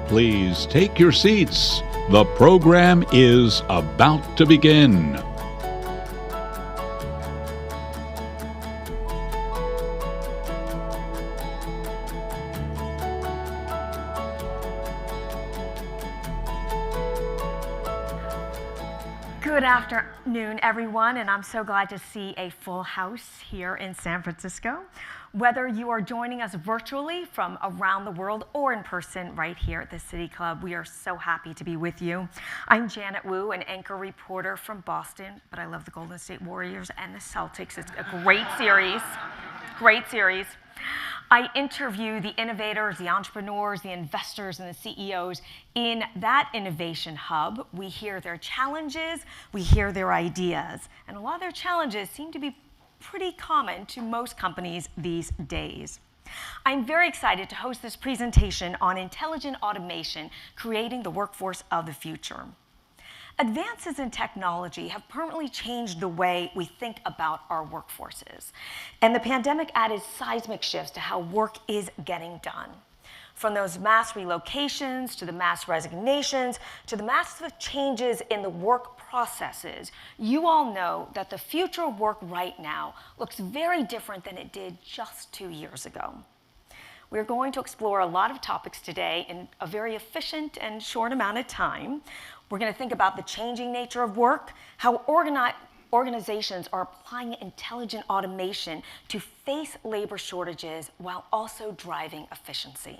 Please take your seats. The program is about to begin. Good afternoon, everyone, and I'm so glad to see a full house here in San Francisco. Whether you are joining us virtually from around the world or in person right here at the City Club, we are so happy to be with you. I'm Janet Wu, an anchor reporter from Boston, but I love the Golden State Warriors and the Celtics. It's a great series, great series. I interview the innovators, the entrepreneurs, the investors, and the CEOs in that innovation hub. We hear their challenges, we hear their ideas, and a lot of their challenges seem to be pretty common to most companies these days. I'm very excited to host this presentation on intelligent automation, creating the workforce of the future. Advances in technology have permanently changed the way we think about our workforces. And the pandemic added seismic shifts to how work is getting done. From those mass relocations, to the mass resignations, to the massive changes in the work processes, you all know that the future of work right now looks very different than it did just 2 years ago. We're going to explore a lot of topics today in a very efficient and short amount of time. We're going to think about the changing nature of work, how organizations are applying intelligent automation to face labor shortages while also driving efficiency.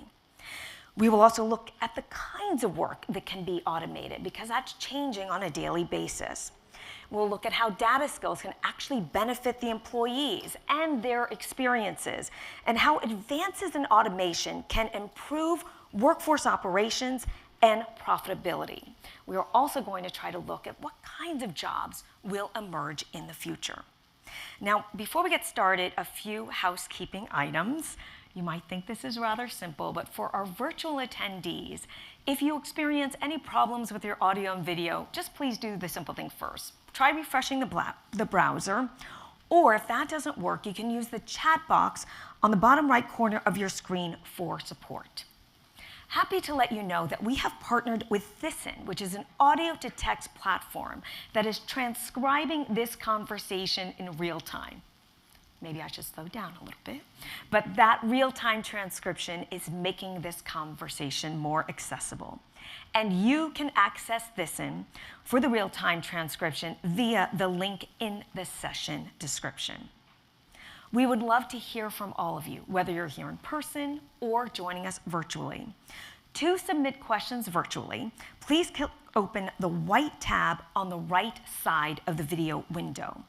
We will also look at the kinds of work that can be automated because that's changing on a daily basis. We'll look at how data skills can actually benefit the employees and their experiences, and how advances in automation can improve workforce operations and profitability. We are also going to try to look at what kinds of jobs will emerge in the future. Now, before we get started, a few housekeeping items. You might think this is rather simple, but for our virtual attendees, if you experience any problems with your audio and video, just please do the simple thing first. Try refreshing the browser, or if that doesn't work, you can use the chat box on the bottom right corner of your screen for support. Happy to let you know that we have partnered with Thyssen, which is an audio-to-text platform that is transcribing this conversation in real time. Maybe I should slow down a little bit. But that real-time transcription is making this conversation more accessible. And you can access Thyssen for the real-time transcription via the link in the session description. We would love to hear from all of you, whether you're here in person or joining us virtually. To submit questions virtually, please open the white tab on the right side of the video window.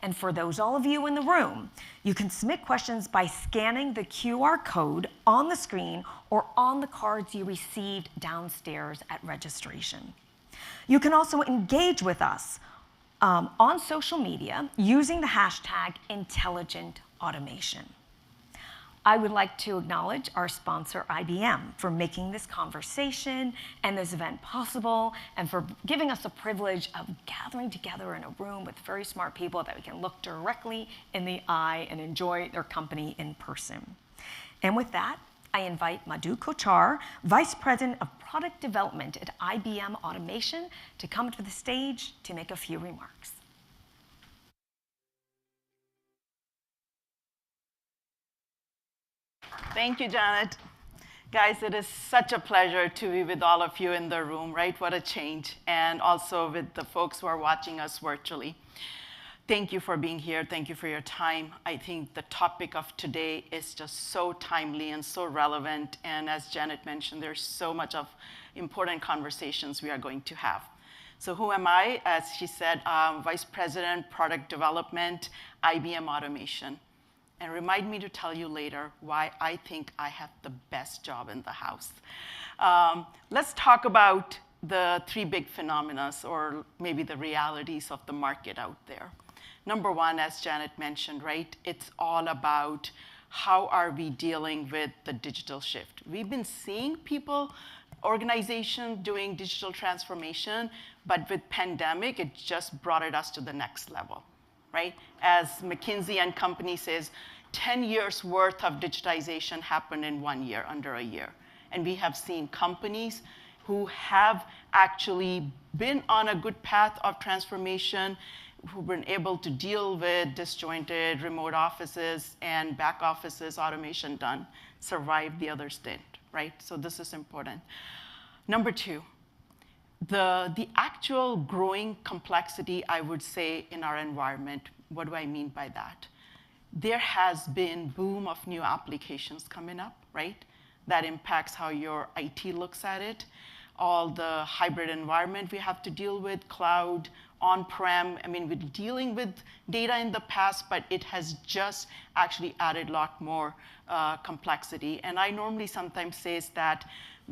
And for all of you in the room, you can submit questions by scanning the QR code on the screen or on the cards you received downstairs at registration. You can also engage with us on social media using the hashtag #IntelligentAutomation. I would like to acknowledge our sponsor, IBM, for making this conversation and this event possible, and for giving us the privilege of gathering together in a room with very smart people that we can look directly in the eye and enjoy their company in person. And with that, I invite Madhu Kochar, Vice President of Product Development at IBM Automation, to come to the stage to make a few remarks. Thank you, Janet. Guys, it is such a pleasure to be with all of you in the room, right? What a change. And also with the folks who are watching us virtually. Thank you for being here. Thank you for your time. I think the topic of today is just so timely and so relevant. And as Janet mentioned, there's so much of important conversations we are going to have. So who am I? As she said, Vice President, Product Development, IBM Automation. And remind me to tell you later why I think I have the best job in the house. Let's talk about the three big phenomena, or maybe the realities of the market out there. Number one, as Janet mentioned, right, it's all about how are we dealing with the digital shift. We've been seeing people, organizations doing digital transformation, but with pandemic, it just brought us to the next level. Right? As McKinsey and Company says, 10 years worth of digitization happened in 1 year, under a year. And we have seen companies who have actually been on a good path of transformation, who've been able to deal with disjointed remote offices and back offices, automation done, survived, the others didn't, right? So this is important. Number two, the actual growing complexity, I would say, in our environment. What do I mean by that? There has been boom of new applications coming up, right? That impacts how your IT looks at it. All the hybrid environment we have to deal with, cloud, on-prem. I mean, we're dealing with data in the past, but it has just actually added a lot more complexity. And I normally sometimes say is that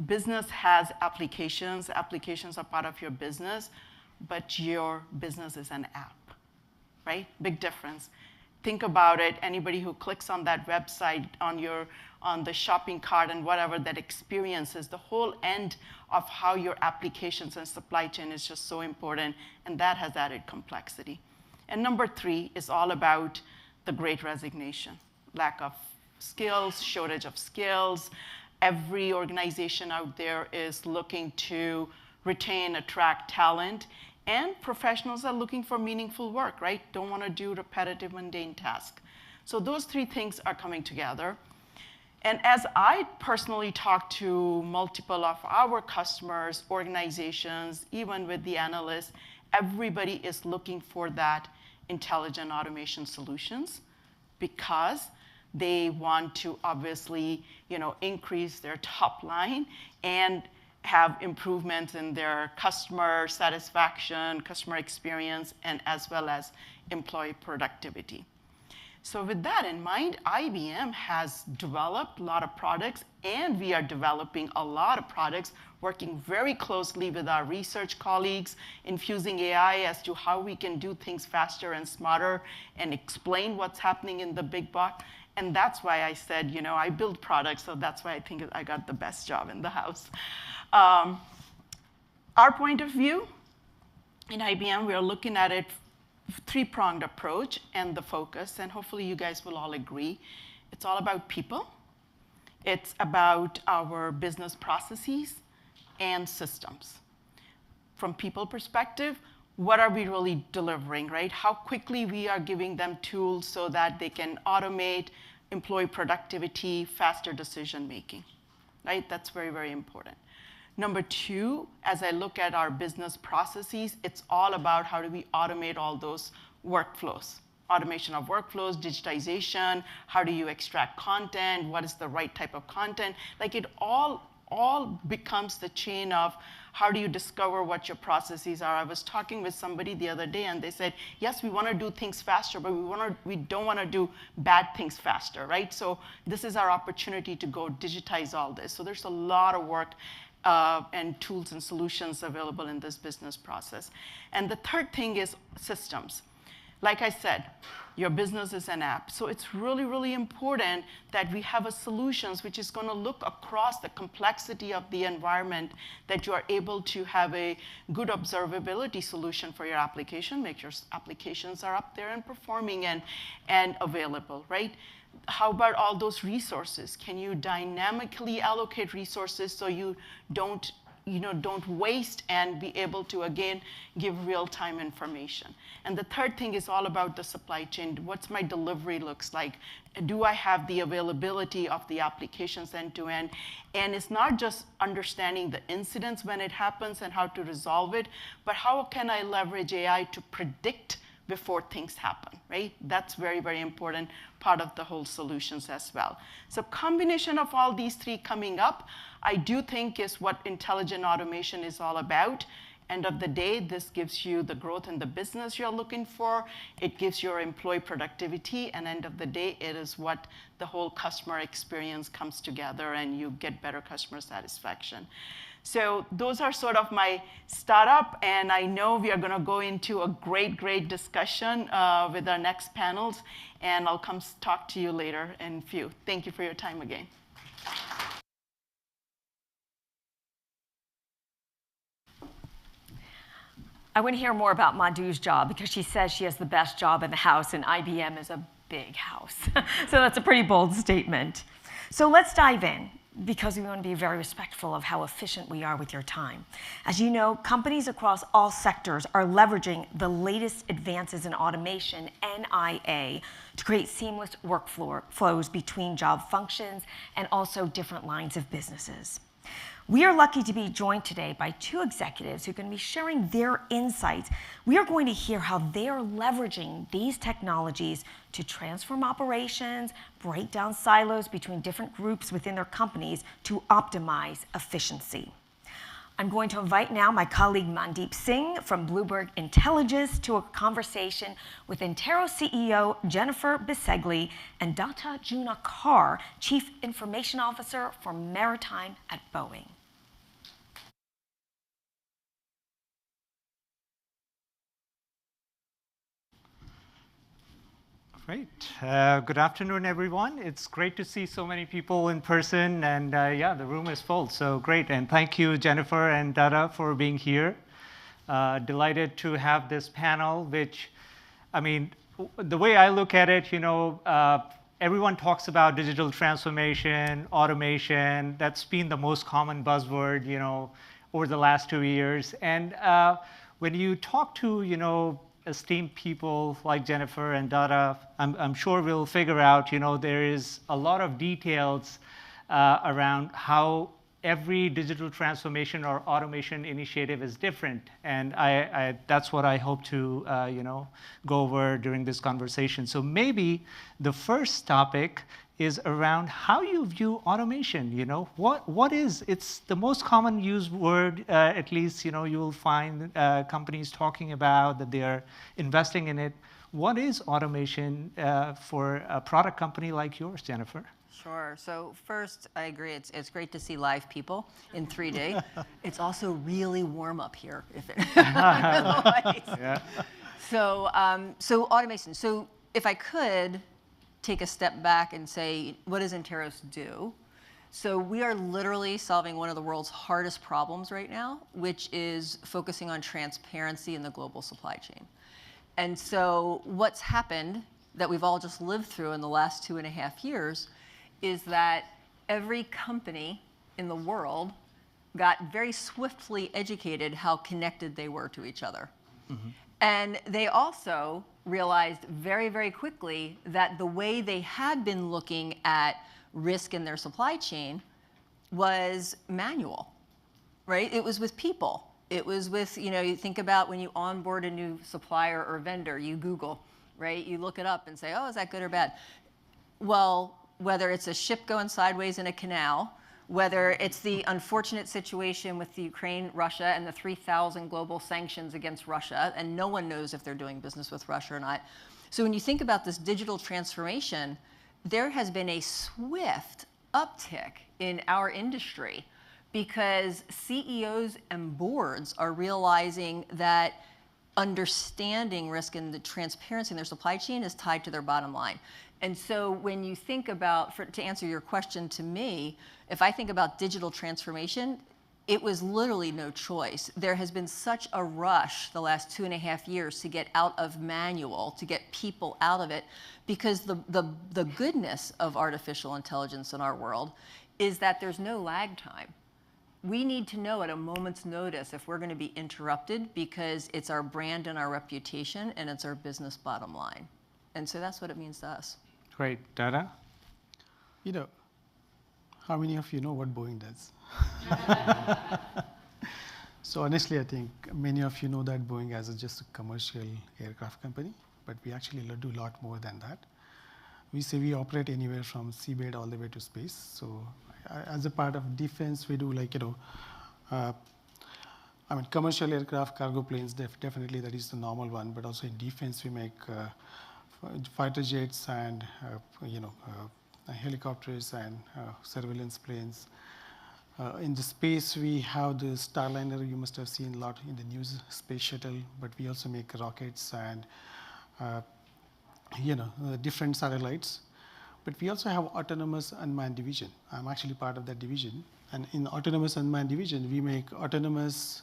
business has applications. Applications are part of your business, but your business is an app, right? Big difference. Think about it. Anybody who clicks on that website on the shopping cart and whatever, that experience is the whole end of how your applications and supply chain is just so important, and that has added complexity. And number three is all about the great resignation, lack of skills, shortage of skills. Every organization out there is looking to retain, attract talent, and professionals are looking for meaningful work, right? Don't want to do repetitive, mundane tasks. So those three things are coming together. And as I personally talk to multiple of our customers, organizations, even with the analysts, everybody is looking for that intelligent automation solutions because they want to obviously, increase their top line and have improvements in their customer satisfaction, customer experience, and as well as employee productivity. So with that in mind, IBM has developed a lot of products, and we are developing a lot of products, working very closely with our research colleagues, infusing AI as to how we can do things faster and smarter and explain what's happening in the big box. And that's why I said, I build products, so that's why I think I got the best job in the house. Our point of view in IBM, we are looking at it three-pronged approach and the focus, and hopefully you guys will all agree. It's all about people. It's about our business processes and systems. From people perspective, what are we really delivering, right? How quickly we are giving them tools so that they can automate employee productivity, faster decision making, right? That's very, very important. Number two, as I look at our business processes, it's all about how do we automate all those workflows. Automation of workflows, digitization, how do you extract content, what is the right type of content? Like it all becomes the chain of how do you discover what your processes are. I was talking with somebody the other day and they said, yes, we want to do things faster, but we don't want to do bad things faster, right? So this is our opportunity to go digitize all this. So there's a lot of work and tools and solutions available in this business process. And the third thing is systems. Like I said, your business is an app. So it's really, really important that we have a solutions which is going to look across the complexity of the environment, that you are able to have a good observability solution for your application, make your applications are up there and performing and available, right? How about all those resources? Can you dynamically allocate resources so you don't waste and be able to, again, give real-time information? And the third thing is all about the supply chain. What's my delivery looks like? Do I have the availability of the applications end-to-end? And it's not just understanding the incidents when it happens and how to resolve it, but how can I leverage AI to predict before things happen, right? That's very, very important part of the whole solutions as well. So combination of all these three coming up, I do think is what intelligent automation is all about. End of the day, this gives you the growth in the business you're looking for. It gives your employee productivity, and end of the day, it is what the whole customer experience comes together and you get better customer satisfaction. So those are sort of my startup, and I know we are going to go into a great, great discussion with our next panels, and I'll come talk to you later in a few. Thank you for your time again. I want to hear more about Madhu's job because she says she has the best job in the house, and IBM is a big house. So that's a pretty bold statement. So let's dive in. because we want to be very respectful of how efficient we are with your time. As you know, companies across all sectors are leveraging the latest advances in automation, NIA, to create seamless workflows between job functions and also different lines of businesses. We are lucky to be joined today by two executives who are going to be sharing their insights. We are going to hear how they are leveraging these technologies to transform operations, break down silos between different groups within their companies to optimize efficiency. I'm going to invite now my colleague Mandeep Singh from Bloomberg Intelligence to a conversation with Antero CEO Jennifer Bisegli and Datta Junakar, Chief Information Officer for Maritime at Boeing. Great. Good afternoon, everyone. It's great to see so many people in person, and yeah, the room is full, so great. And thank you, Jennifer and Datta, for being here. Delighted to have this panel, which, I mean, the way I look at it, everyone talks about digital transformation, automation. That's been the most common buzzword, over the last 2 years. And when you talk to, esteemed people like Jennifer and Datta, I'm sure we'll figure out, there is a lot of details around how every digital transformation or automation initiative is different. And that's what I hope to, go over during this conversation. So maybe the first topic is around how you view automation. What is, it's the most common used word, at least, you'll find companies talking about that they are investing in it. What is automation for a product company like yours, Jennifer? Sure. So first, I agree. It's great to see live people in 3D. It's also really warm up here. If it yeah. So automation. So if I could take a step back and say, what does Anteros do? So we are literally solving one of the world's hardest problems right now, which is focusing on transparency in the global supply chain. And so what's happened that we've all just lived through in the last 2.5 years is that every company in the world got very swiftly educated how connected they were to each other. Mm-hmm. And they also realized very, very quickly that the way they had been looking at risk in their supply chain was manual, right? It was with people. It was with, you think about when you onboard a new supplier or vendor, you Google, right? You look it up and say, oh, is that good or bad? Well, whether it's a ship going sideways in a canal, whether it's the unfortunate situation with the Ukraine, Russia, and the 3,000 global sanctions against Russia, and no one knows if they're doing business with Russia or not. So when you think about this digital transformation, there has been a swift uptick in our industry because CEOs and boards are realizing that understanding risk and the transparency in their supply chain is tied to their bottom line. And so when you think about, to answer your question to me, if I think about digital transformation, it was literally no choice. There has been such a rush the last 2.5 years to get out of manual, to get people out of it, because the goodness of artificial intelligence in our world is that there's no lag time. We need to know at a moment's notice if we're going to be interrupted because it's our brand and our reputation and it's our business bottom line. And so that's what it means to us. Great. Datta? How many of you know what Boeing does? So honestly, I think many of you know that Boeing is just a commercial aircraft company, but we actually do a lot more than that. We say we operate anywhere from seabed all the way to space. So as a part of defense, we do commercial aircraft, cargo planes, definitely that is the normal one, but also in defense, we make fighter jets and helicopters and surveillance planes. In the space, we have the Starliner. You must have seen a lot in the news, space shuttle. But we also make rockets and different satellites. But we also have autonomous unmanned division. I'm actually part of that division. And in autonomous unmanned division, we make autonomous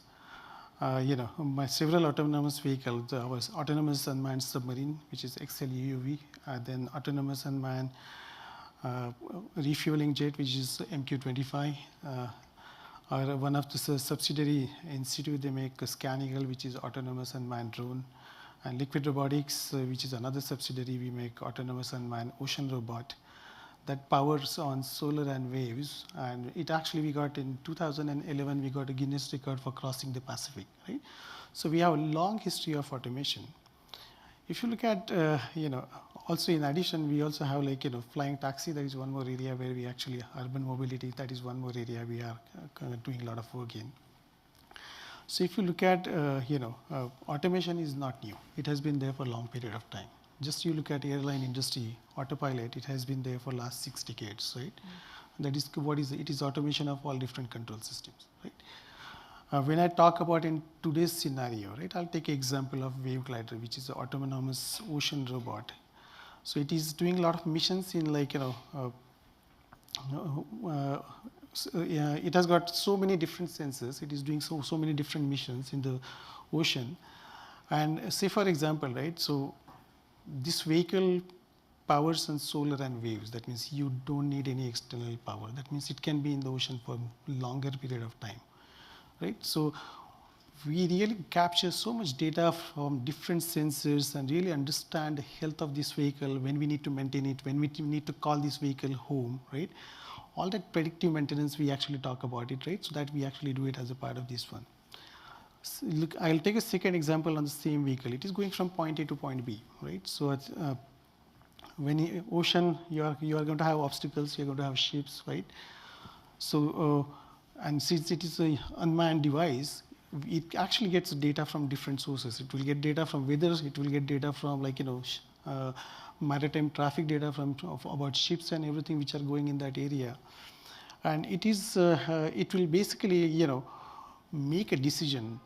several autonomous vehicles. There was autonomous unmanned submarine, which is XL UUV, then autonomous unmanned refueling jet, which is MQ-25, or one of the subsidiary institute, they make a Scanigal, which is autonomous unmanned drone, and Liquid Robotics, which is another subsidiary, we make autonomous unmanned ocean robot that powers on solar and waves. And it actually, we got in 2011, we got a Guinness record for crossing the Pacific, right? So we have a long history of automation. If you look at, also in addition, we also have flying taxi. That is one more area where we actually, urban mobility, that is one more area we are doing a lot of work in. So if you look at, automation is not new. It has been there for a long period of time. Just you look at airline industry, autopilot, it has been there for last 6 decades, right? That is what is it is automation of all different control systems, right? When I talk about in today's scenario, right, I'll take an example of Wave Glider, which is an autonomous ocean robot. So it is doing a lot of missions in it has got so many different sensors. It is doing so many different missions in the ocean. And say for example, right, so this vehicle powers on solar and waves. That means you don't need any external power. That means it can be in the ocean for a longer period of time, right? So we really capture so much data from different sensors and really understand the health of this vehicle, when we need to maintain it, when we need to call this vehicle home, right? All that predictive maintenance, we actually talk about it, right? So that we actually do it as a part of this one. So look, I'll take a second example on the same vehicle. It is going from point A to point B, right? So when in ocean, you are going to have obstacles, you're going to have ships, right? So, and since it is an unmanned device, it actually gets data from different sources. It will get data from weather, it will get data from maritime traffic data about ships and everything which are going in that area. And it is, it will basically, make a decision.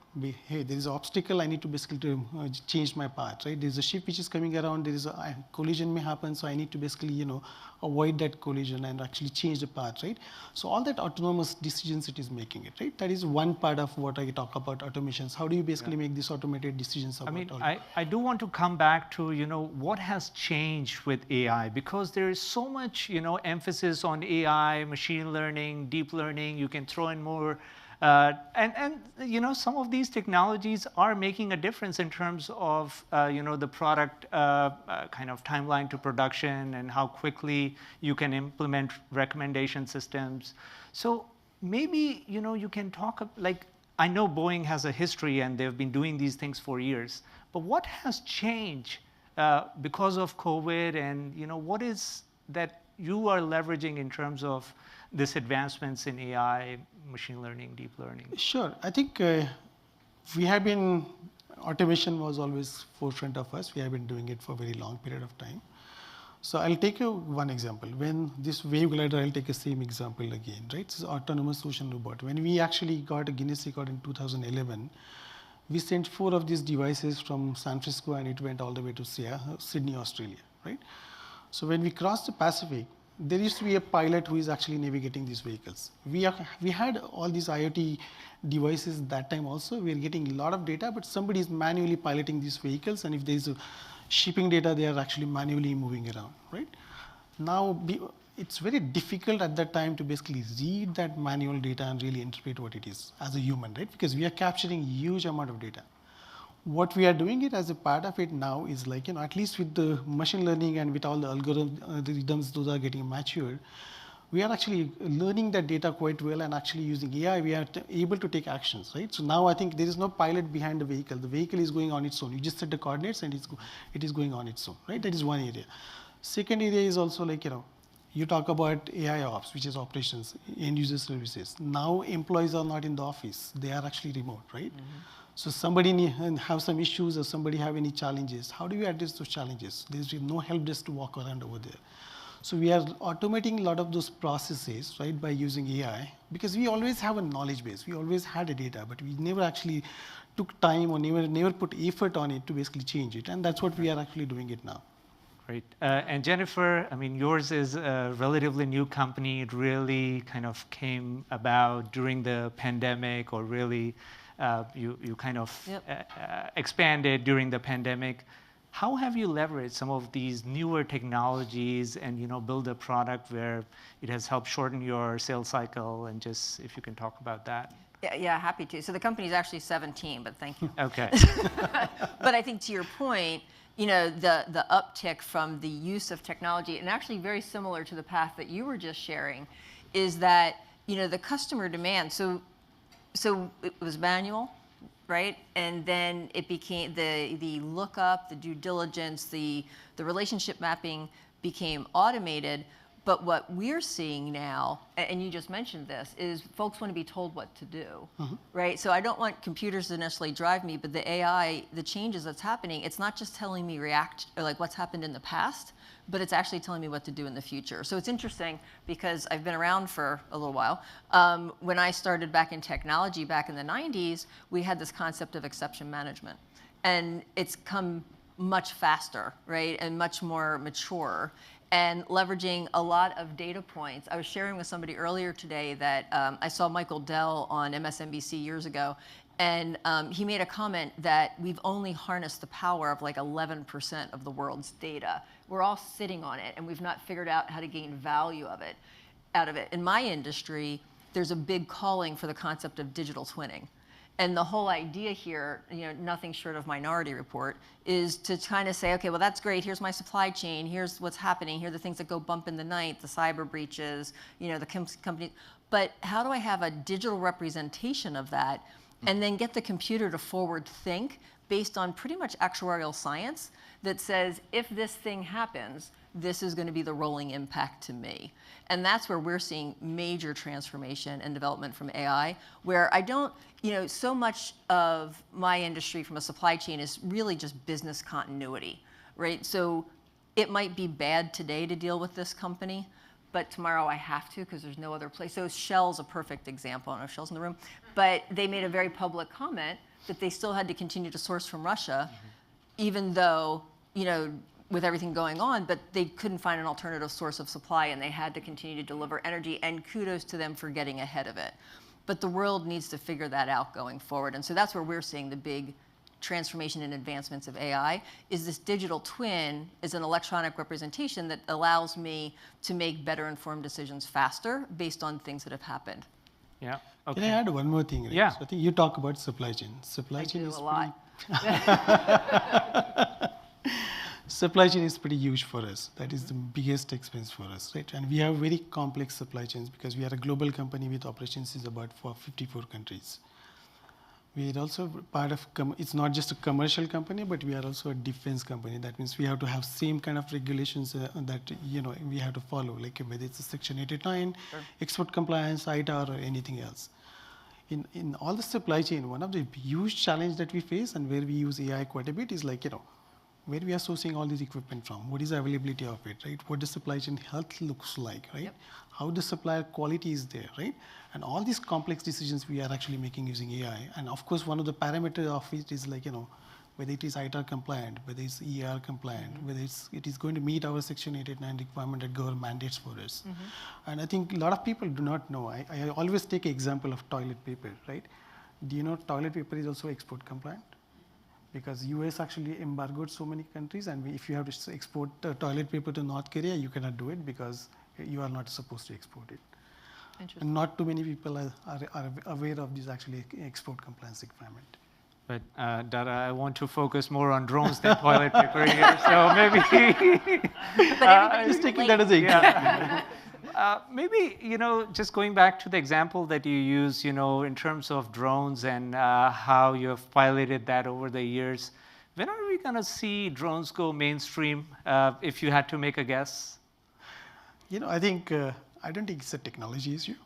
Hey, there is an obstacle, I need to basically change my path, right? There's a ship which is coming around, there is a collision may happen, so I need to basically, avoid that collision and actually change the path, right? So all that autonomous decisions it is making it, right? That is one part of what I talk about automations. How do you basically make these automated decisions about I do want to come back to, what has changed with AI, because there is so much, emphasis on AI, machine learning, deep learning. You can throw in more some of these technologies are making a difference in terms of the product kind of timeline to production and how quickly you can implement recommendation systems. So maybe you can talk I know Boeing has a history and they've been doing these things for years, but what has changed because of COVID, and what is that you are leveraging in terms of this advancements in AI, machine learning, deep learning? Sure. I think we have been, automation was always forefront of us. We have been doing it for a very long period of time. So I'll take one example. When this Wave Glider, I'll take the same example again, right? It's autonomous ocean robot. When we actually got a Guinness record in 2011, we sent 4 of these devices from San Francisco and it went all the way to Sydney, Australia, right? So when we crossed the Pacific, there used to be a pilot who is actually navigating these vehicles. We had all these IoT devices that time also. We are getting a lot of data, but somebody is manually piloting these vehicles, and if there is a shipping data, they are actually manually moving around, right? Now, it's very difficult at that time to basically read that manual data and really interpret what it is as a human, right? Because we are capturing huge amount of data. What we are doing it as a part of it now is at least with the machine learning and with all the algorithms, those are getting matured, we are actually learning that data quite well, and actually using AI, we are able to take actions, right? So now I think there is no pilot behind the vehicle. The vehicle is going on its own. You just set the coordinates and it is going on its own, right? That is one area. Second area is also you talk about AI ops, which is operations, end user services. Now employees are not in the office. They are actually remote, right? Mm-hmm. So somebody have some issues or somebody have any challenges. How do we address those challenges? There's no help desk to walk around over there. So we are automating a lot of those processes, right, by using AI, because we always have a knowledge base. We always had a data, but we never actually took time or never put effort on it to basically change it. And that's what we are actually doing it now. Great. And Jennifer, yours is a relatively new company. It really kind of came about during the pandemic, or really you kind of expanded during the pandemic. How have you leveraged some of these newer technologies and build a product where it has helped shorten your sales cycle? And just if you can talk about that. Yeah, happy to. So the company is actually 17, but thank you. Okay. But I think to your point, the uptick from the use of technology, and actually very similar to the path that you were just sharing, is that the customer demand. So it was manual, right? And then it became the lookup, the due diligence, the relationship mapping became automated. But what we're seeing now, and you just mentioned this, is folks want to be told what to do, right? So I don't want computers to necessarily drive me, but the AI, the changes that's happening, it's not just telling me what's happened in the past, but it's actually telling me what to do in the future. So it's interesting because I've been around for a little while. When I started back in technology back in the 90s, we had this concept of exception management. And it's come much faster, right, and much more mature. And leveraging a lot of data points. I was sharing with somebody earlier today that I saw Michael Dell on MSNBC years ago, and he made a comment that we've only harnessed the power of 11% of the world's data. We're all sitting on it, and we've not figured out how to gain value out of it. In my industry, there's a big calling for the concept of digital twinning. And the whole idea here, nothing short of Minority Report, is to kind of say, okay, well, that's great. Here's my supply chain. Here's what's happening. Here are the things that go bump in the night, the cyber breaches, the company. But how do I have a digital representation of that and then get the computer to forward think based on pretty much actuarial science that says, if this thing happens, this is going to be the rolling impact to me. And that's where we're seeing major transformation and development from AI, where I don't, so much of my industry from a supply chain is really just business continuity, right? So it might be bad today to deal with this company, but tomorrow I have to because there's no other place. So Shell's a perfect example. I don't know if Shell's in the room, but they made a very public comment that they still had to continue to source from Russia, even though, with everything going on, but they couldn't find an alternative source of supply and they had to continue to deliver energy, and kudos to them for getting ahead of it. But the world needs to figure that out going forward. And so that's where we're seeing the big transformation and advancements of AI, is this digital twin is an electronic representation that allows me to make better informed decisions faster based on things that have happened. Yeah. Okay. Can I add one more thing? Right? Yeah. So I think you talk about supply chain. Supply chain is a lot. Supply chain is pretty huge for us. That is the biggest expense for us, right? And we have very complex supply chains because we are a global company with operations in about 54 countries. We are also part of, it's not just a commercial company, but we are also a defense company. That means we have to have same kind of regulations that we have to follow, like whether it's a Section 89, export compliance, ITAR, or anything else. In all the supply chain, one of the huge challenge that we face and where we use AI quite a bit is where we are sourcing all this equipment from, what is the availability of it, right? What the supply chain health looks like, right? Yep. How the supplier quality is there, right? And all these complex decisions we are actually making using AI. And of course, one of the parameters of it is whether it is ITAR compliant, whether it's ER compliant, whether it is going to meet our Section 889 requirement that government mandates for us. And I think a lot of people do not know. I always take an example of toilet paper, right? Do you know toilet paper is also export compliant? Because US actually embargoed so many countries, and if you have to export toilet paper to North Korea, you cannot do it because you are not supposed to export it. And not too many people are aware of this actually export compliance requirement. But Dara, I want to focus more on drones than toilet paper here, so maybe. But everybody's just taking that as an example. Maybe, just going back to the example that you use, in terms of drones and how you have piloted that over the years, when are we going to see drones go mainstream, if you had to make a guess? I think, I don't think it's a technology issue,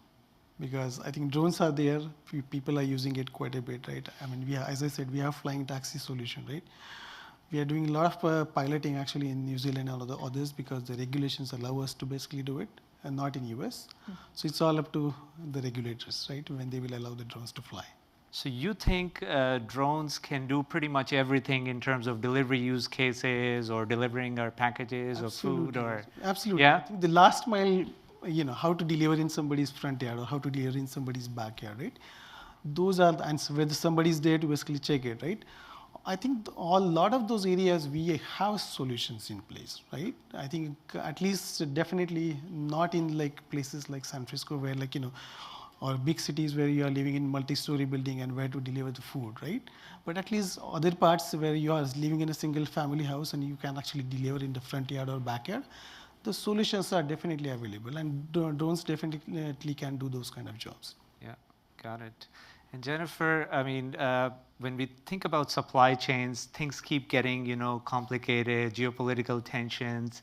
because I think drones are there, people are using it quite a bit, right? I mean, as I said, we have flying taxi solution, right? We are doing a lot of piloting actually in New Zealand and others because the regulations allow us to basically do it, and not in US. So it's all up to the regulators, right, when they will allow the drones to fly. So you think drones can do pretty much everything in terms of delivery use cases or delivering our packages or food or? Absolutely. Yeah? I think the last mile, how to deliver in somebody's front yard or how to deliver in somebody's backyard, right? Those are the answers, whether somebody's there to basically check it, right? I think a lot of those areas we have solutions in place, right? I think at least definitely not in like places like San Francisco where like, or big cities where you are living in multi-story building and where to deliver the food, right? But at least other parts where you are living in a single family house and you can actually deliver in the front yard or backyard, the solutions are definitely available, and drones definitely can do those kind of jobs. Yeah, got it. And Jennifer, I mean, when we think about supply chains, things keep getting, complicated, geopolitical tensions.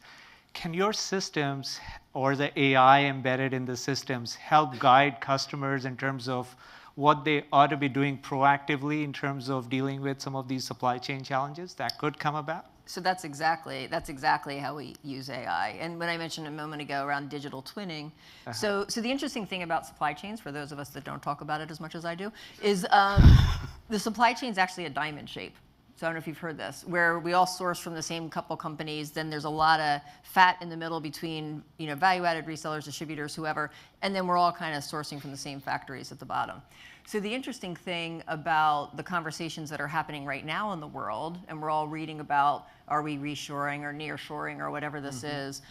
Can your systems or the AI embedded in the systems help guide customers in terms of what they ought to be doing proactively in terms of dealing with some of these supply chain challenges that could come about? So that's exactly how we use AI. And when I mentioned a moment ago around digital twinning, so the interesting thing about supply chains, for those of us that don't talk about it as much as I do, is the supply chain is actually a diamond shape. So I don't know if you've heard this, where we all source from the same couple companies, then there's a lot of fat in the middle between value-added resellers, distributors, whoever, and then we're all kind of sourcing from the same factories at the bottom. So the interesting thing about the conversations that are happening right now in the world, and we're all reading about, are we reshoring or nearshoring or whatever this is,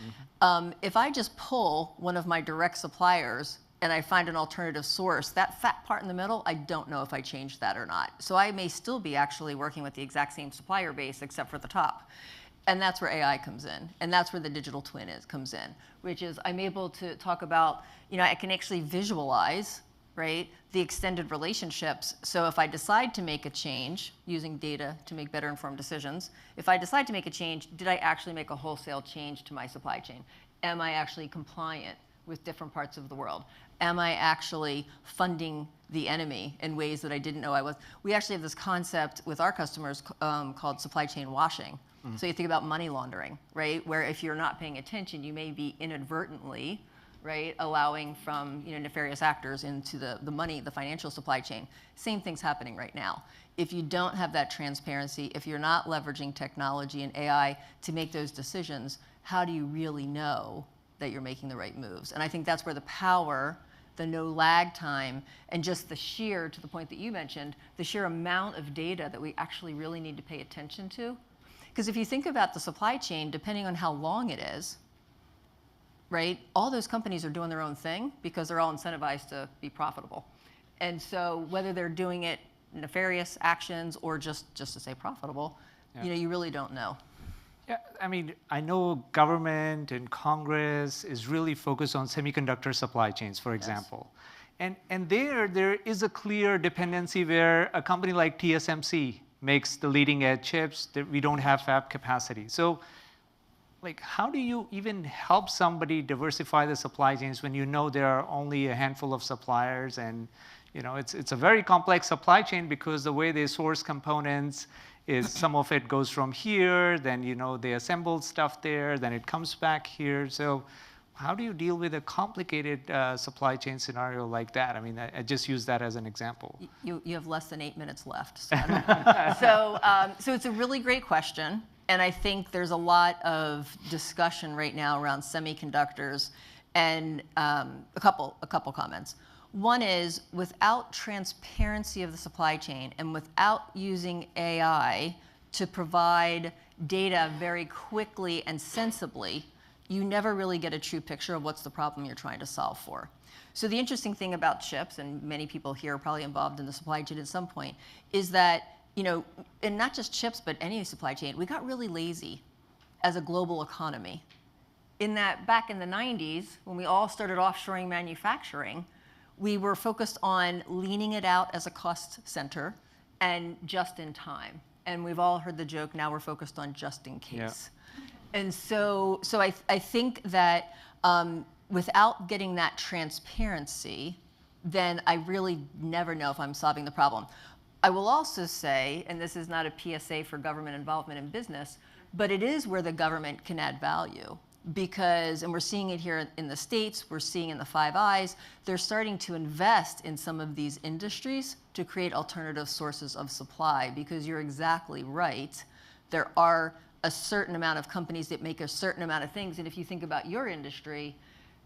if I just pull one of my direct suppliers and I find an alternative source, that fat part in the middle, I don't know if I changed that or not. So I may still be actually working with the exact same supplier base except for the top. And that's where AI comes in. And that's where the digital twin comes in, which is I'm able to talk about, I can actually visualize, right, the extended relationships. So if I decide to make a change using data to make better informed decisions, if I decide to make a change, did I actually make a wholesale change to my supply chain? Am I actually compliant with different parts of the world? Am I actually funding the enemy in ways that I didn't know I was? We actually have this concept with our customers called supply chain washing. So you think about money laundering, right? Where if you're not paying attention, you may be inadvertently, right, allowing from nefarious actors into the money, the financial supply chain. Same thing's happening right now. If you don't have that transparency, if you're not leveraging technology and AI to make those decisions, how do you really know that you're making the right moves? And I think that's where the power, the no lag time, and just the sheer, to the point that you mentioned, the sheer amount of data that we actually really need to pay attention to. Because if you think about the supply chain, depending on how long it is, right, all those companies are doing their own thing because they're all incentivized to be profitable. And so whether they're doing it nefarious actions or just to stay profitable, you really don't know. Yeah, I mean, I know government and Congress is really focused on semiconductor supply chains, for example. Yes. And there is a clear dependency where a company like TSMC makes the leading edge chips that we don't have fab capacity. So like, how do you even help somebody diversify the supply chains when you know there are only a handful of suppliers, and it's a very complex supply chain because the way they source components is some of it goes from here, then they assemble stuff there, then it comes back here. So how do you deal with a complicated supply chain scenario like that? I mean, I just use that as an example. You have less than 8 minutes left. So, so it's a really great question. And I think there's a lot of discussion right now around semiconductors, and a couple comments. One is, without transparency of the supply chain and without using AI to provide data very quickly and sensibly, you never really get a true picture of what's the problem you're trying to solve for. So the interesting thing about chips, and many people here are probably involved in the supply chain at some point, is that, and not just chips, but any supply chain, we got really lazy as a global economy. In that back in the 90s, when we all started offshoring manufacturing, we were focused on leaning it out as a cost center and just in time. And we've all heard the joke, now we're focused on just in case. Yeah. And so I think that without getting that transparency, then I really never know if I'm solving the problem. I will also say, and this is not a PSA for government involvement in business, but it is where the government can add value. Because, and we're seeing it here in the States, we're seeing in the Five Eyes, they're starting to invest in some of these industries to create alternative sources of supply. Because you're exactly right, there are a certain amount of companies that make a certain amount of things. And if you think about your industry,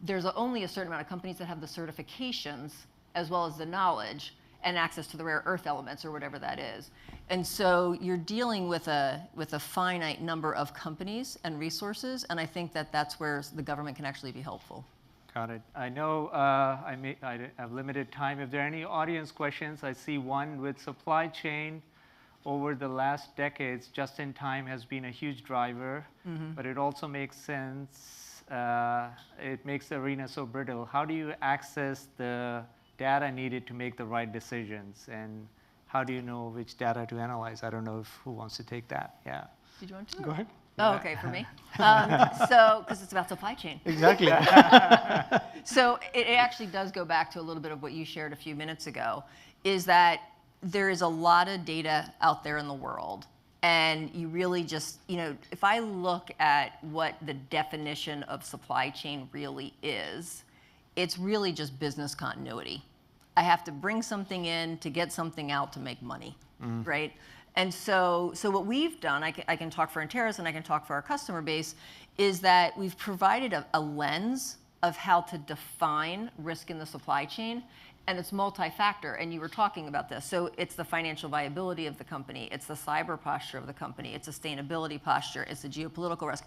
there's only a certain amount of companies that have the certifications as well as the knowledge. and access to the rare earth elements or whatever that is. And so you're dealing with a finite number of companies and resources, and I think that that's where the government can actually be helpful. Got it. I know I have limited time. If there are any audience questions, I see one with supply chain. Over the last decades, just-in-time has been a huge driver, but it also makes sense. It makes the arena so brittle. How do you access the data needed to make the right decisions, and how do you know which data to analyze? I don't know who wants to take that. Yeah. Did you want to? Go ahead. Oh, okay, for me. So, because it's about supply chain. Exactly. So it actually does go back to a little bit of what you shared a few minutes ago, is that there is a lot of data out there in the world. And you really just, if I look at what the definition of supply chain really is, it's really just business continuity. I have to bring something in to get something out to make money, right? And so what we've done, I can talk for Antares and I can talk for our customer base, is that we've provided a lens of how to define risk in the supply chain. And it's multi-factor, and you were talking about this. So it's the financial viability of the company, it's the cyber posture of the company, it's sustainability posture, it's the geopolitical risk.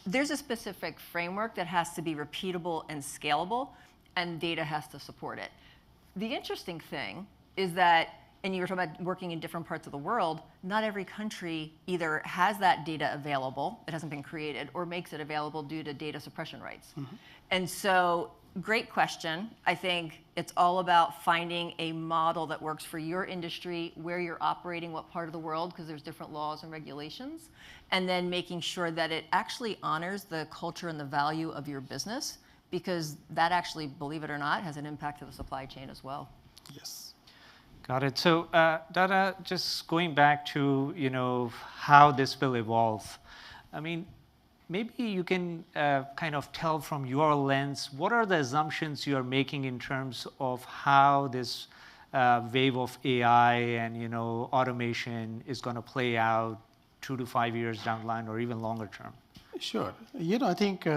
There's a specific framework that has to be repeatable and scalable, and data has to support it. The interesting thing is that, and you were talking about working in different parts of the world, not every country either has that data available, it hasn't been created, or makes it available due to data suppression rights. And so, great question. I think it's all about finding a model that works for your industry, where you're operating, what part of the world, because there's different laws and regulations, and then making sure that it actually honors the culture and the value of your business, because that actually, believe it or not, has an impact to the supply chain as well. Yes. Got it. So, Dada, just going back to how this will evolve. I mean, maybe you can kind of tell from your lens, what are the assumptions you are making in terms of how this wave of AI and automation is going to play out 2 to 5 years down the line, or even longer term? Sure. I think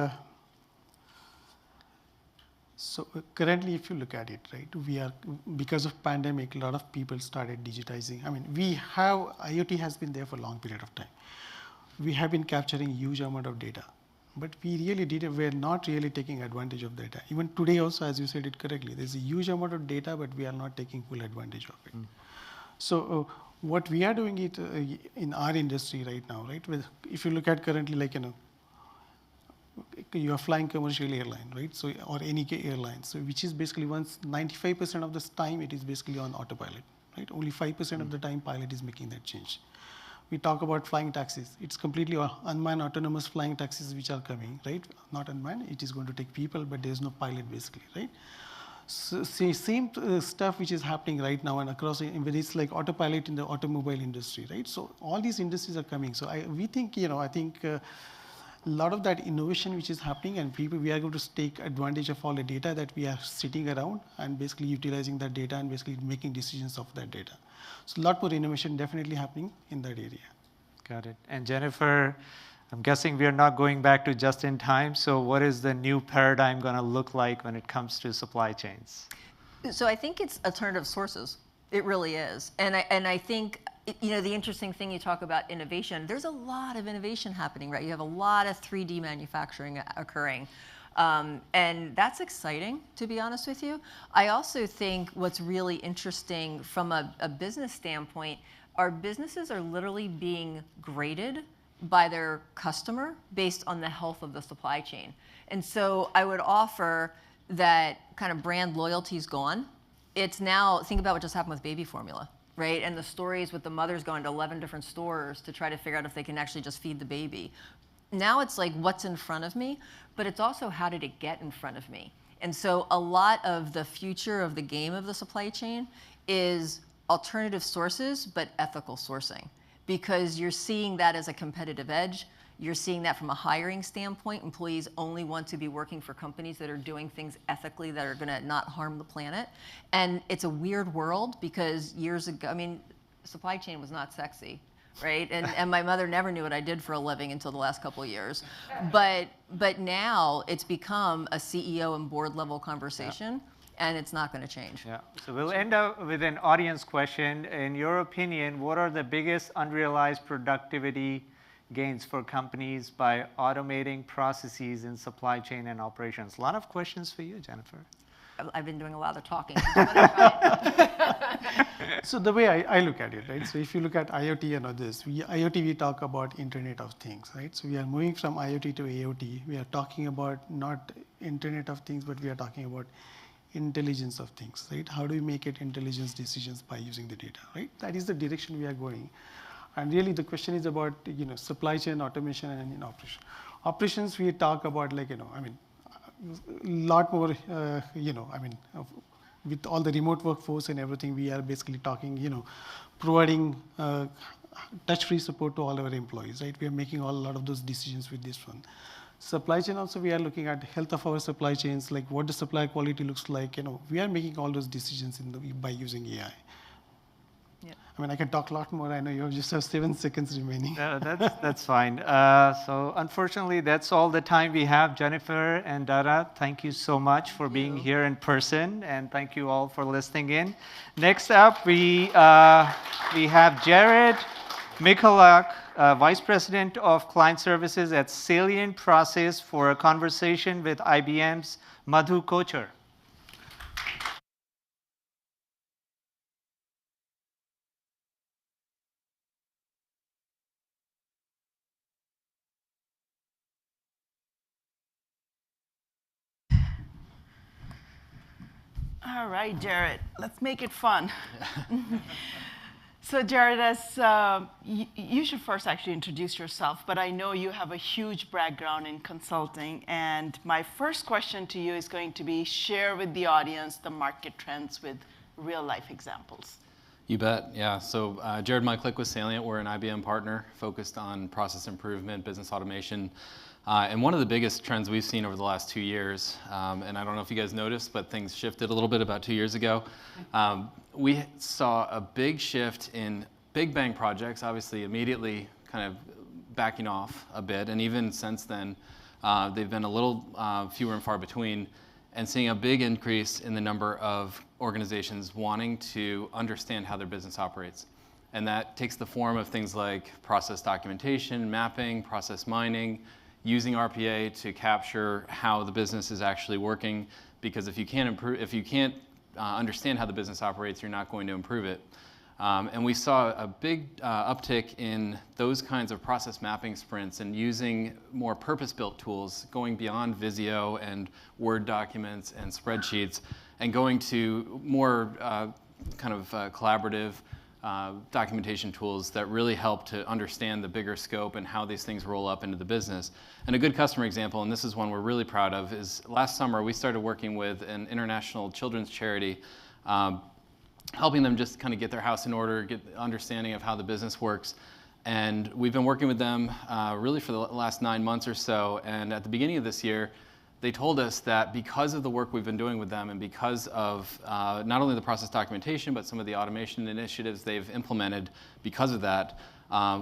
so. Currently, if you look at it, right, because of pandemic, a lot of people started digitizing. I mean, IoT has been there for a long period of time. We have been capturing huge amount of data, but we're not really taking advantage of data. Even today also, as you said it correctly, there's a huge amount of data, but we are not taking full advantage of it. So what we are doing it in our industry right now, right? If you look at currently, you are flying commercial airline, right? So, or any airline, so which is basically 95% of the time it is basically on autopilot, right? Only 5% of the time pilot is making that change. We talk about flying taxis. It's completely unmanned autonomous flying taxis which are coming, right? Not unmanned, it is going to take people, but there's no pilot basically, right? So same stuff which is happening right now and across, it's like autopilot in the automobile industry, right? So all these industries are coming. So we think, I think a lot of that innovation which is happening, and we are going to take advantage of all the data that we are sitting around and basically utilizing that data and basically making decisions of that data. So a lot more innovation definitely happening in that area. Got it. And Jennifer, I'm guessing we are not going back to just in time. So what is the new paradigm going to look like when it comes to supply chains? So I think it's alternative sources. It really is. And I think, the interesting thing, you talk about innovation, there's a lot of innovation happening, right? You have a lot of 3D manufacturing occurring. And that's exciting, to be honest with you. I also think what's really interesting from a business standpoint, our businesses are literally being graded by their customer based on the health of the supply chain. And so I would offer that kind of brand loyalty is gone. It's now, think about what just happened with baby formula, right? And the stories with the mothers going to 11 different stores to try to figure out if they can actually just feed the baby. Now it's like, what's in front of me? But it's also, how did it get in front of me? And so a lot of the future of the game of the supply chain is alternative sources, but ethical sourcing. Because you're seeing that as a competitive edge. You're seeing that from a hiring standpoint. Employees only want to be working for companies that are doing things ethically, that are going to not harm the planet. And it's a weird world, because years ago, supply chain was not sexy, right? And my mother never knew what I did for a living until the last couple of years. But now it's become a CEO and board level conversation. and it's not going to change. Yeah. So we'll end up with an audience question. In your opinion, what are the biggest unrealized productivity gains for companies by automating processes in supply chain and operations? A lot of questions for you, Jennifer. I've been doing a lot of talking. So the way I look at it, right? So if you look at IoT and others, IoT we talk about Internet of Things, right? So we are moving from IoT to AOT. We are talking about not Internet of Things, but we are talking about intelligence of things, right? How do we make it intelligence decisions by using the data, right? That is the direction we are going. And really the question is about, supply chain automation and in operation. Operations, we talk about like, a lot more, with all the remote workforce and everything, we are basically talking, providing touch-free support to all our employees, right? We are making a lot of those decisions with this one. Supply chain also, we are looking at health of our supply chains, like what the supply quality looks like. We are making all those decisions by using AI. Yeah. I can talk a lot more. I know you just have 7 seconds remaining. That's fine. So unfortunately, that's all the time we have. Jennifer and Dara, thank you so much for being here in person, and thank you all for listening in. Next up, we have Jared Mikulak, Vice President of Client Services at Salient Process, for a conversation with IBM's Madhu Kochar. All right, Jared, let's make it fun. So Jared, you should first actually introduce yourself, but I know you have a huge background in consulting, and my first question to you is going to be, share with the audience the market trends with real-life examples. You bet, yeah. So Jared Mikulak with Salient. We're an IBM partner focused on process improvement, business automation. And one of the biggest trends we've seen over the last 2 years, and I don't know if you guys noticed, but things shifted a little bit about 2 years ago. We saw a big shift in big bang projects, obviously immediately kind of backing off a bit. And even since then, they've been a little fewer and far between, and seeing a big increase in the number of organizations wanting to understand how their business operates. And that takes the form of things like process documentation, mapping, process mining, using RPA to capture how the business is actually working, because if you can't understand how the business operates, you're not going to improve it. And we saw a big uptick in those kinds of process mapping sprints and using more purpose-built tools, going beyond Visio and Word documents and spreadsheets, and going to more collaborative documentation tools that really help to understand the bigger scope and how these things roll up into the business. And a good customer example, and this is one we're really proud of, is last summer we started working with an international children's charity, helping them just kind of get their house in order, get understanding of how the business works. And we've been working with them really for the last 9 months or so. And at the beginning of this year, they told us that because of the work we've been doing with them and because of not only the process documentation, but some of the automation initiatives they've implemented because of that,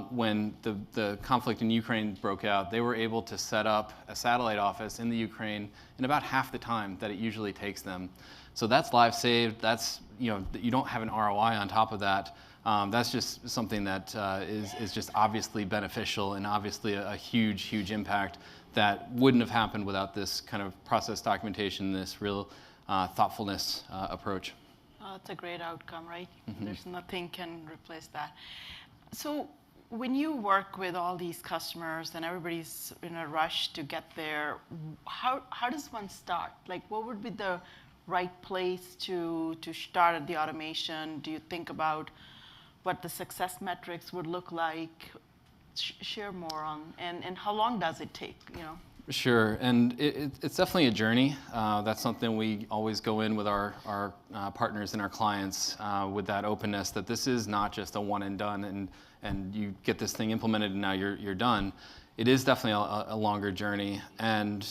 when the conflict in Ukraine broke out, they were able to set up a satellite office in the Ukraine in about half the time that it usually takes them. So that's lives saved. That's, you don't have an ROI on top of that. That's just something that is just obviously beneficial and obviously a huge, huge impact that wouldn't have happened without this kind of process documentation, this real thoughtfulness approach. Oh, that's a great outcome, right? Mm-hmm. There's nothing can replace that. So when you work with all these customers and everybody's in a rush to get there, how does one start? Like, what would be the right place to start the automation? Do you think about what the success metrics would look like? Share more on, and how long does it take, Sure, and it's definitely a journey. That's something we always go in with our partners and our clients with that openness, that this is not just a one and done, and you get this thing implemented and now you're done. It is definitely a longer journey. And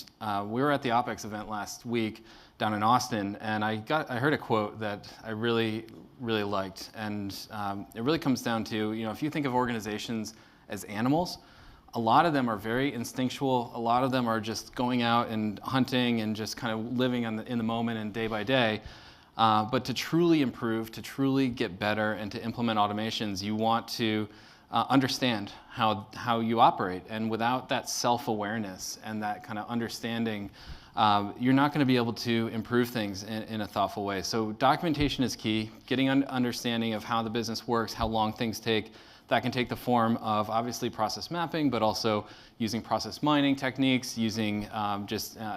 we were at the OpEx event last week down in Austin, and I heard a quote that I really, really liked. And it really comes down to, if you think of organizations as animals, a lot of them are very instinctual. A lot of them are just going out and hunting and just kind of living in the moment and day by day. But to truly improve, to truly get better, and to implement automations, you want to understand how you operate. And without that self-awareness and that kind of understanding, you're not going to be able to improve things in a thoughtful way. So documentation is key. Getting an understanding of how the business works, how long things take. That can take the form of obviously process mapping, but also using process mining techniques, using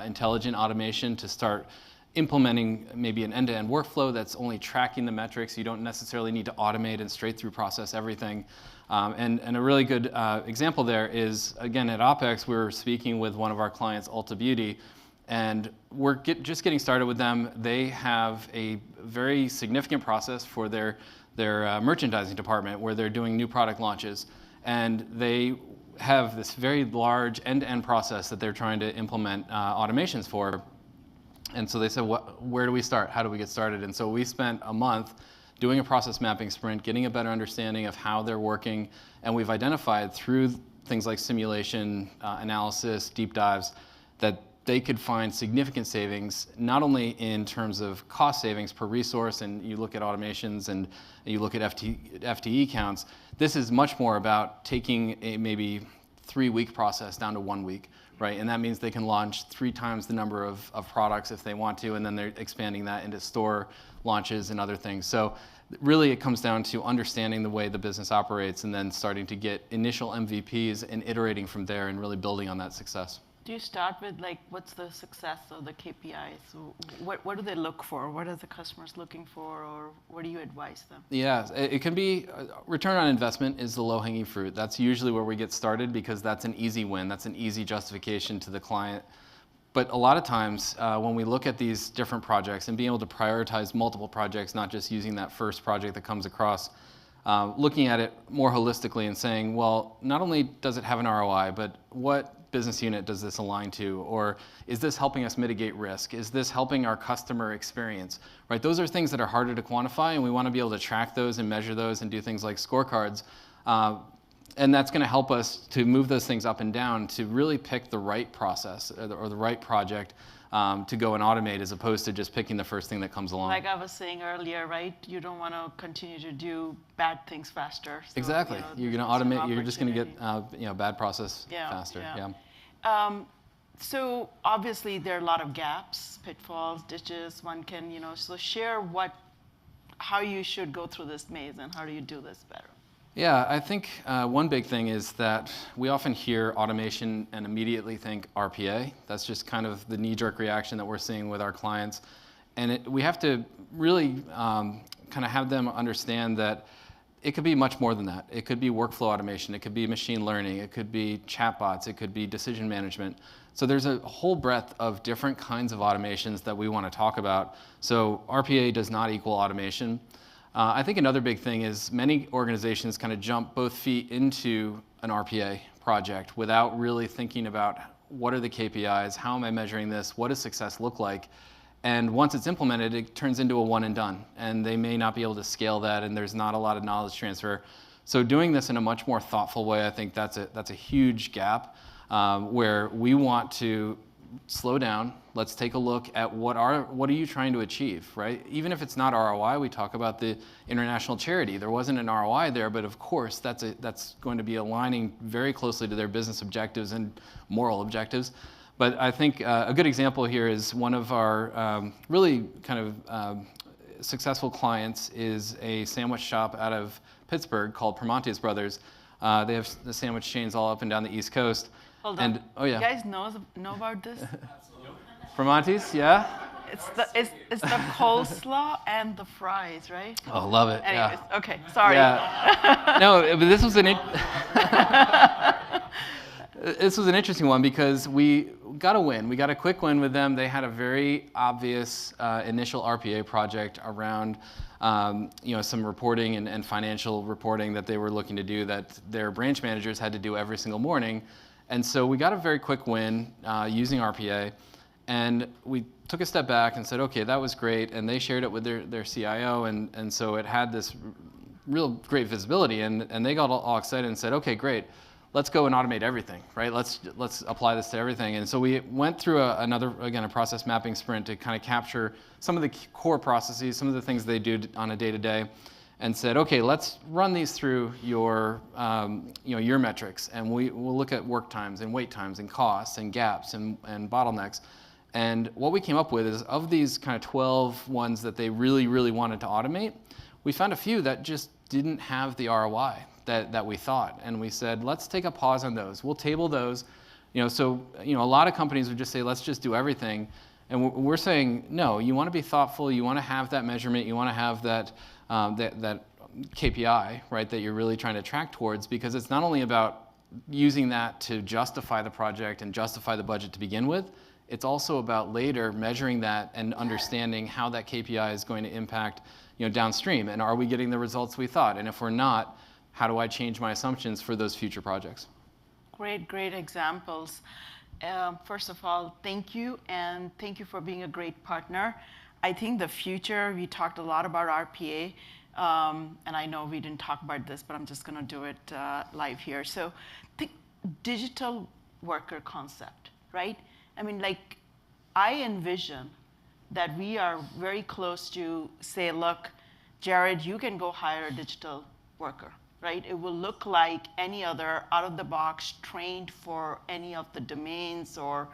intelligent automation to start implementing maybe an end-to-end workflow that's only tracking the metrics. You don't necessarily need to automate and straight through process everything. And a really good example there is, again, at OpEx, we were speaking with one of our clients, Ulta Beauty, and we're just getting started with them. They have a very significant process for their merchandising department where they're doing new product launches. And they have this very large end-to-end process that they're trying to implement automations for. And so they said, where do we start? How do we get started? And so we spent a month doing a process mapping sprint, getting a better understanding of how they're working. And we've identified through things like simulation, analysis, deep dives, that they could find significant savings, not only in terms of cost savings per resource, and you look at automations and you look at FTE counts. This is much more about taking a maybe 3-week process down to 1 week, right? And that means they can launch 3 times the number of products if they want to, and then they're expanding that into store launches and other things. So really it comes down to understanding the way the business operates and then starting to get initial MVPs and iterating from there and really building on that success. Do you start with like, what's the success of the KPIs? So what do they look for? What are the customers looking for, or what do you advise them? Yeah, it can be, return on investment is the low-hanging fruit. That's usually where we get started because that's an easy win. That's an easy justification to the client. But a lot of times when we look at these different projects and being able to prioritize multiple projects, not just using that first project that comes across, looking at it more holistically and saying, well, not only does it have an ROI, but what business unit does this align to? Or is this helping us mitigate risk? Is this helping our customer experience? Right? Those are things that are harder to quantify, and we want to be able to track those and measure those and do things like scorecards. And that's going to help us to move those things up and down to really pick the right process or the right project to go and automate, as opposed to just picking the first thing that comes along. Like I was saying earlier, right? You don't want to continue to do bad things faster. So, exactly. You're going to automate. You're just going to get bad process faster. Yeah. So obviously there are a lot of gaps, pitfalls, ditches. One can, so share how you should go through this maze and how do you do this better. Yeah, I think one big thing is that we often hear automation and immediately think RPA. That's just kind of the knee-jerk reaction that we're seeing with our clients. And we have to really kind of have them understand that it could be much more than that. It could be workflow automation. It could be machine learning. It could be chatbots. It could be decision management. So there's a whole breadth of different kinds of automations that we want to talk about. So RPA does not equal automation. I think another big thing is many organizations kind of jump both feet into an RPA project without really thinking about what are the KPIs, how am I measuring this, what does success look like? And once it's implemented, it turns into a one and done. And they may not be able to scale that, and there's not a lot of knowledge transfer. So doing this in a much more thoughtful way, I think that's a huge gap where we want to slow down. Let's take a look at what are you trying to achieve, right? Even if it's not ROI, we talk about the international charity. There wasn't an ROI there, but of course that's going to be aligning very closely to their business objectives and moral objectives. But I think a good example here is one of our really kind of successful clients is a sandwich shop out of Pittsburgh called Primanti's Brothers. They have the sandwich chains all up and down the East Coast. Hold on. Oh yeah. You guys know about this? Primanti's, yeah. It's the coleslaw and the fries, right? Oh, love it. Anyways, yeah. Okay, sorry. Yeah. No, but this was this was an interesting one because we got a win. We got a quick win with them. They had a very obvious initial RPA project around some reporting and financial reporting that they were looking to do that their branch managers had to do every single morning. And so we got a very quick win using RPA. And we took a step back and said, okay, that was great. And they shared it with their CIO. And so it had this real great visibility. And they got all excited and said, okay, great. let's go and automate everything, right? Let's apply this to everything. And so we went through a process mapping sprint to kind of capture some of the core processes, some of the things they do on a day-to-day, and said, okay, let's run these through your metrics, and we'll look at work times and wait times and costs and gaps and bottlenecks. And what we came up with is, of these kind of 12 ones that they really, really wanted to automate, we found a few that just didn't have the ROI that we thought. And we said, let's take a pause on those. We'll table those. So a lot of companies would just say, let's just do everything. And we're saying, no, you want to be thoughtful. You want to have that measurement. You want to have that KPI, right, that you're really trying to track towards, because it's not only about using that to justify the project and justify the budget to begin with. It's also about later measuring that and understanding how that KPI is going to impact downstream. And are we getting the results we thought? And if we're not, how do I change my assumptions for those future projects? Great examples. First of all, thank you, and thank you for being a great partner. I think the future, we talked a lot about RPA, and I know we didn't talk about this, but I'm just going to do it live here. So the digital worker concept, right? I mean, like, I envision that we are very close to say, look, Jared, you can go hire a digital worker, right? It will look like any other out-of-the-box, trained for any of the domains or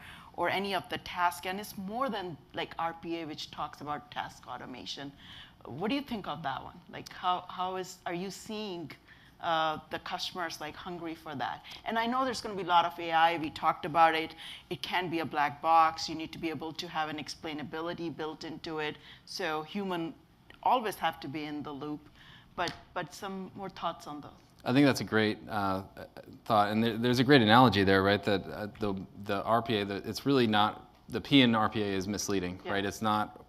any of the tasks, and it's more than like RPA, which talks about task automation. What do you think of that one? Like, are you seeing the customers like hungry for that? And I know there's going to be a lot of AI. We talked about it. It can be a black box. You need to be able to have an explainability built into it. So human always have to be in the loop. But some more thoughts on those. I think that's a great thought, and there's a great analogy there, right? That the RPA, it's really not, the P in RPA is misleading, right? It's not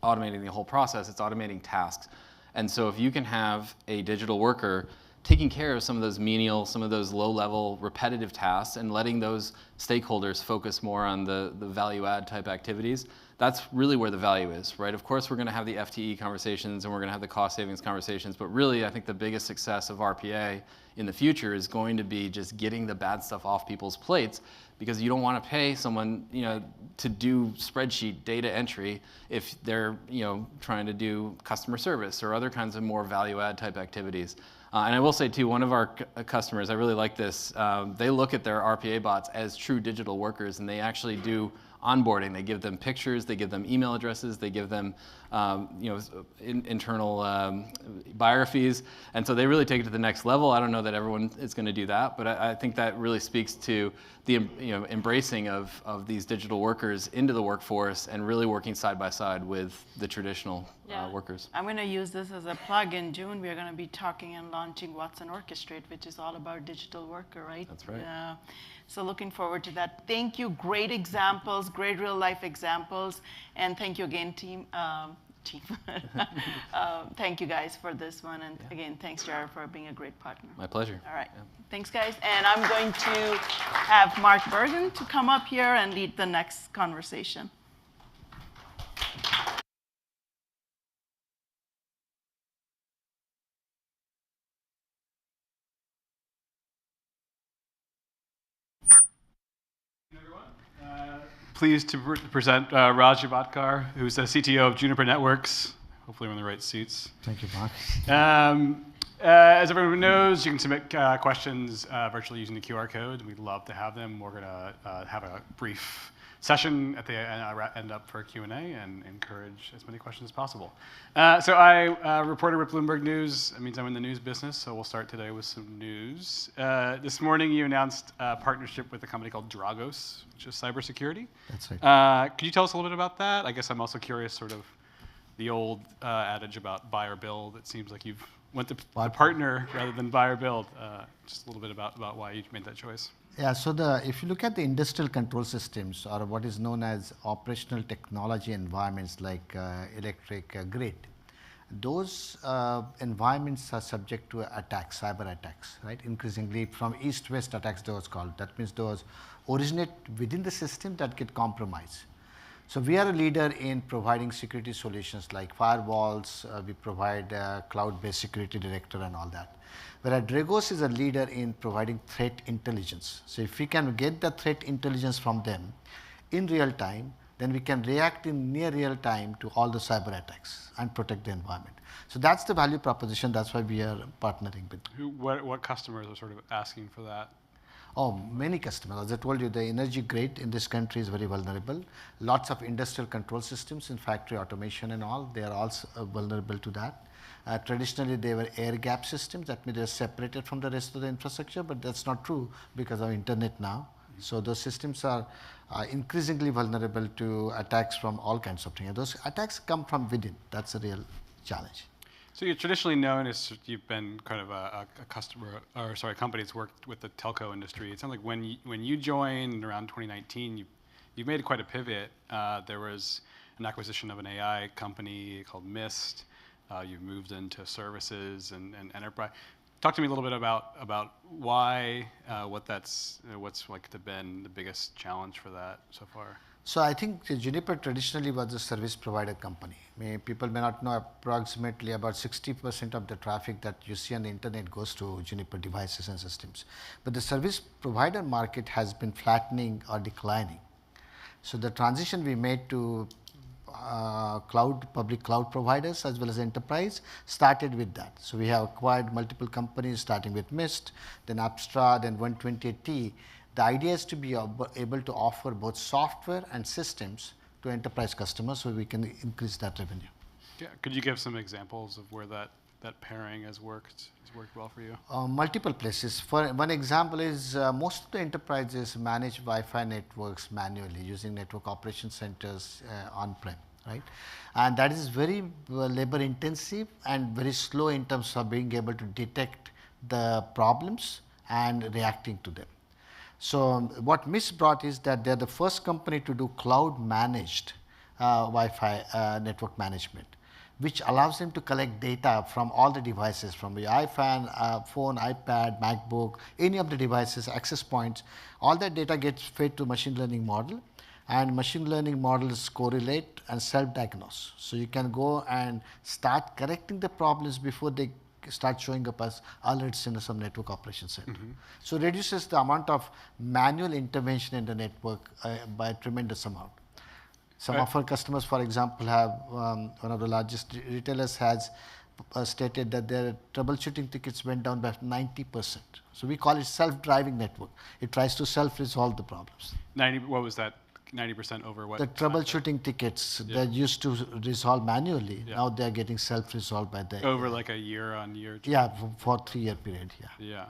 automating the whole process, it's automating tasks. And so if you can have a digital worker taking care of some of those menial, some of those low-level repetitive tasks and letting those stakeholders focus more on the value-add type activities, that's really where the value is, right? Of course, we're going to have the FTE conversations and we're going to have the cost savings conversations, but really, I think the biggest success of RPA in the future is going to be just getting the bad stuff off people's plates, because you don't want to pay someone, to do spreadsheet data entry if they're, trying to do customer service or other kinds of more value-add type activities. And I will say, too, one of our customers, I really like this, they look at their RPA bots as true digital workers, and they actually do onboarding. They give them pictures, they give them email addresses, they give them internal biographies, and so they really take it to the next level. I don't know that everyone is going to do that, but I think that really speaks to the embracing of these digital workers into the workforce and really working side by side with the traditional workers. I'm going to use this as a plug. In June, we're going to be talking and launching Watson Orchestrate, which is all about digital worker, right? That's right. Yeah. So looking forward to that. Thank you. Great examples, great real-life examples. And thank you again, team. Thank you, guys, for this one. And again, thanks, Jared, for being a great partner. My pleasure. All right. Thanks, guys. And I'm going to have Mark Bergen to come up here and lead the next conversation. Pleased to present Raj Javatkar, who's the CTO of Juniper Networks. Hopefully we're in the right seats. Thank you, Mark. As everyone knows, you can submit questions virtually using the QR code. We'd love to have them. We're going to have a brief session at the end up for Q&A and encourage as many questions as possible. So I reported with Bloomberg News. It means I'm in the news business, so we'll start today with some news. This morning you announced a partnership with a company called Dragos, which is cybersecurity. That's right. Could you tell us a little bit about that? I guess I'm also curious, sort of the old adage about buy or build. It seems like you've went to partner rather than buy or build. Just a little bit about why you made that choice. Yeah, so if you look at the industrial control systems, or what is known as operational technology environments like electric grid, those environments are subject to attacks, cyber attacks, right? Increasingly from east-west attacks, those called. That means those originate within the system that get compromised. So we are a leader in providing security solutions like firewalls. We provide cloud-based security director and all that. Whereas Dragos is a leader in providing threat intelligence. So if we can get the threat intelligence from them in real time, then we can react in near real time to all the cyber attacks and protect the environment. So that's the value proposition. That's why we are partnering with. What customers are sort of asking for that? Oh, many customers. As I told you, the energy grid in this country is very vulnerable. Lots of industrial control systems in factory automation and all, they are also vulnerable to that. Traditionally, they were air gap systems. That means they're separated from the rest of the infrastructure, but that's not true because of internet now. So those systems are increasingly vulnerable to attacks from all kinds of things. Those attacks come from within. That's a real challenge. So you're traditionally known as you've been kind of a customer, or sorry, a company that's worked with the telco industry. It sounds like when you joined around 2019, you made quite a pivot. There was an acquisition of an AI company called Mist. You've moved into services and enterprise. Talk to me a little bit about why, what's like been the biggest challenge for that so far. So I think Juniper traditionally was a service provider company. People may not know, approximately about 60% of the traffic that you see on the internet goes to Juniper devices and systems. But the service provider market has been flattening or declining. So the transition we made to public cloud providers as well as enterprise started with that. So we have acquired multiple companies starting with Mist, then Apstra, then 128T. The idea is to be able to offer both software and systems to enterprise customers so we can increase that revenue. Yeah. Could you give some examples of where that pairing has worked well for you? Multiple places. For one example is most of the enterprises manage Wi-Fi networks manually using network operation centers on-prem, right? And that is very labor intensive and very slow in terms of being able to detect the problems and reacting to them. So what Mist brought is that they're the first company to do cloud managed Wi-Fi network management, which allows them to collect data from all the devices, from your iPhone, phone, iPad, MacBook, any of the devices, access points. All that data gets fed to machine learning model, and machine learning models correlate and self-diagnose. So you can go and start correcting the problems before they start showing up as alerts in some network operations center. So reduces the amount of manual intervention in the network by a tremendous amount. Some of our customers, for example, have one of the largest retailers has stated that their troubleshooting tickets went down by 90%. So we call it self-driving network. It tries to self-resolve the problems. What was that? 90% over what? The troubleshooting tickets that used to resolve manually, now they're getting self-resolved by the... Over like a year-on-year? Yeah, for 3-year period, Yeah.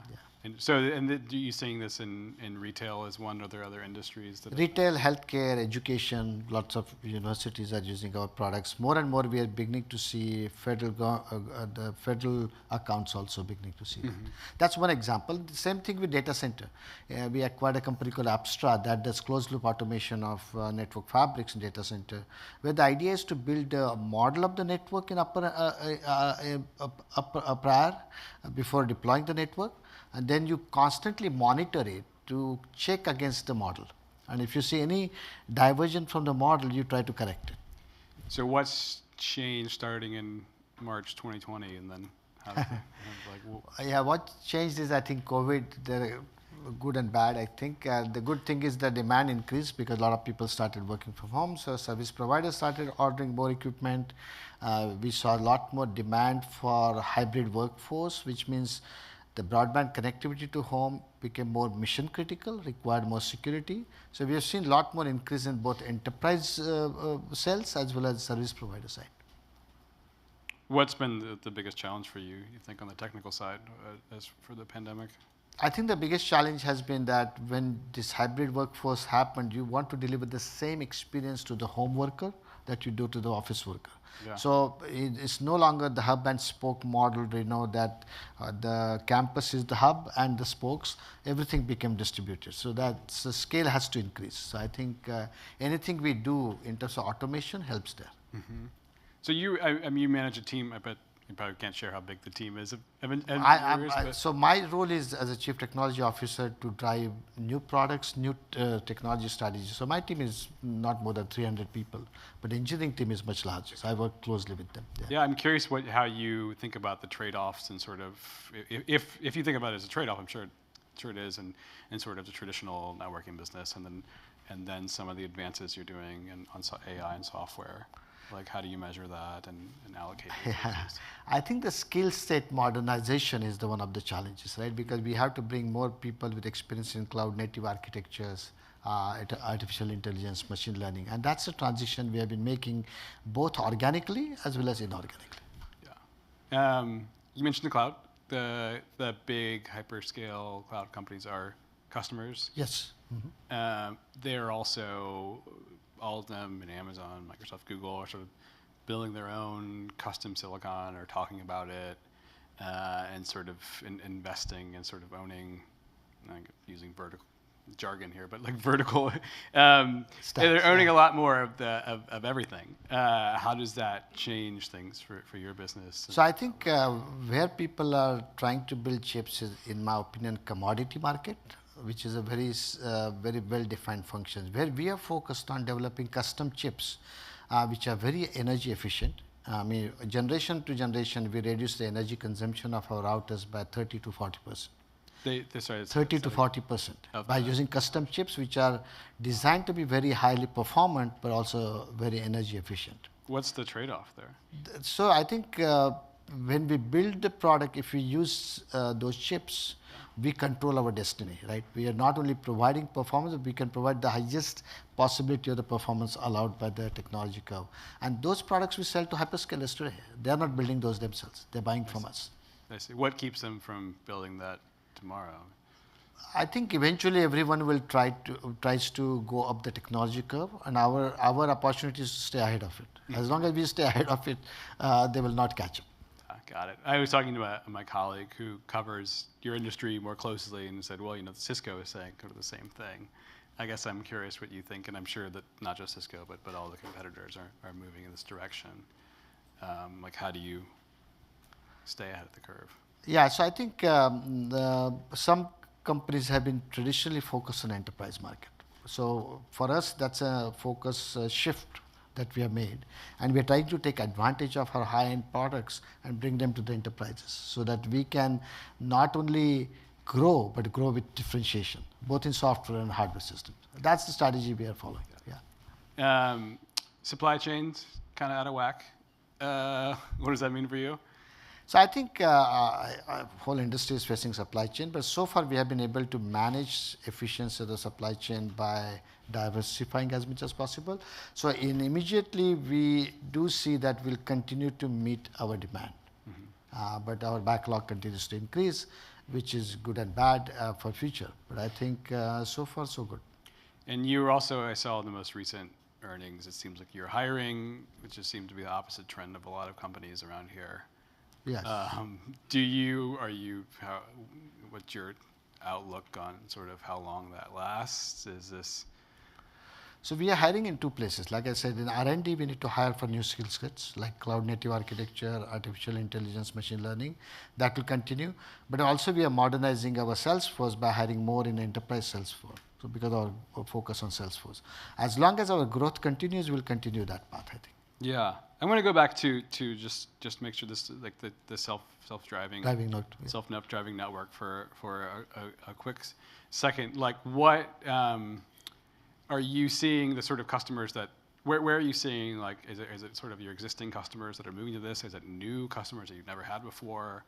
And so, are you seeing this in retail as one, or are there other industries that... Retail, healthcare, education, lots of universities are using our products. More and more we are beginning to see the federal accounts also beginning to see that. That's one example. The same thing with data center. We acquired a company called Apstra that does closed loop automation of network fabrics in data center, where the idea is to build a model of the network in prior before deploying the network. And then you constantly monitor it to check against the model. And if you see any diversion from the model, you try to correct it. So what's changed starting in March 2020, and then how yeah, what changed is I think COVID, the good and bad. I think the good thing is the demand increased because a lot of people started working from home. So service providers started ordering more equipment. We saw a lot more demand for hybrid workforce, which means the broadband connectivity to home became more mission critical, required more security. So we have seen a lot more increase in both enterprise sales as well as service provider side. What's been the biggest challenge for you think, on the technical side as for the pandemic? I think the biggest challenge has been that when this hybrid workforce happened, you want to deliver the same experience to the home worker that you do to the office worker. Yeah. So it's no longer the hub and spoke model. We know that the campus is the hub and the spokes, everything became distributed. So that the scale has to increase. So I think anything we do in terms of automation helps there. So you manage a team, I bet you probably can't share how big the team is of engineers. So my role is as a chief technology officer to drive new products, new technology strategies. So my team is not more than 300 people, but the engineering team is much larger. So I work closely with them. Yeah, I'm curious how you think about the trade-offs and sort of, if you think about it as a trade-off, I'm sure it is, and sort of the traditional networking business, and then some of the advances you're doing on AI and software. Like, how do you measure that and allocate resources? I think the skill set modernization is one of the challenges, right? Because we have to bring more people with experience in cloud native architectures, artificial intelligence, machine learning, and that's the transition we have been making both organically as well as inorganically. Yeah. You mentioned the cloud. The big hyperscale cloud companies are customers. Yes. Mm-hmm. They're also, all of them in Amazon, Microsoft, Google are sort of building their own custom silicon or talking about it and sort of investing and sort of owning, I'm using vertical jargon here, but like vertical, they're owning a lot more of everything. How does that change things for your business? So I think where people are trying to build chips is, in my opinion, commodity market, which is a very well-defined function. Where we are focused on developing custom chips, which are very energy efficient. I mean, generation to generation, we reduce the energy consumption of our routers by 30 to 40%. 30 to 40% by using custom chips, which are designed to be very highly performant, but also very energy efficient. What's the trade-off there? So I think when we build the product, if we use those chips, we control our destiny, right? We are not only providing performance, we can provide the highest possibility of the performance allowed by the technology curve. And those products we sell to hyperscalers today. They are not building those themselves. They're buying from us. I see. What keeps them from building that tomorrow? I think eventually everyone will tries to go up the technology curve, and our opportunity is to stay ahead of it. As long as we stay ahead of it, they will not catch up. Got it. I was talking to my colleague who covers your industry more closely and said, well, Cisco is saying kind of the same thing. I guess I'm curious what you think, and I'm sure that not just Cisco, but all the competitors are moving in this direction. Like, how do you stay ahead of the curve? Yeah, so I think some companies have been traditionally focused on enterprise market. So for us, that's a focus shift that we have made, and we are trying to take advantage of our high-end products and bring them to the enterprises so that we can not only grow, but grow with differentiation, both in software and hardware systems. That's the strategy we are following. Yeah. Supply chains kind of out of whack. What does that mean for you? So I think whole industry is facing supply chain, but so far we have been able to manage efficiency of the supply chain by diversifying as much as possible. So immediately we do see that we'll continue to meet our demand. Mm-hmm. But our backlog continues to increase, which is good and bad for future. But I think so far so good. And you were also, I saw in the most recent earnings, it seems like you're hiring, which just seemed to be the opposite trend of a lot of companies around here. Yes. What's your outlook on sort of how long that lasts? Is this? So we are hiring in two places. Like I said, in R&D, we need to hire for new skill sets like cloud native architecture, artificial intelligence, machine learning. That will continue. But also we are modernizing our sales force by hiring more in enterprise sales force. So because of our focus on sales force. As long as our growth continues, we'll continue that path, I think. Yeah, I'm going to go back to just make sure this like the self-driving self-driving network for a quick second. Like, what are you seeing the sort of customers that where are you seeing, like, is it sort of your existing customers that are moving to this? Is it new customers that you've never had before?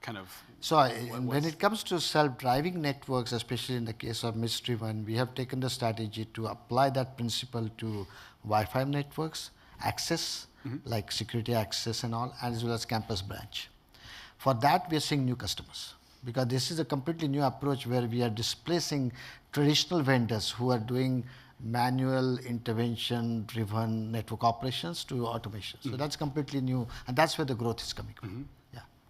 Kind of. So when it comes to self-driving networks, especially in the case of Mystery One, we have taken the strategy to apply that principle to Wi-Fi networks, access, like security access and all, as well as campus branch. For that, we are seeing new customers because this is a completely new approach where we are displacing traditional vendors who are doing manual intervention driven network operations to automation. So that's completely new, and that's where the growth is coming from.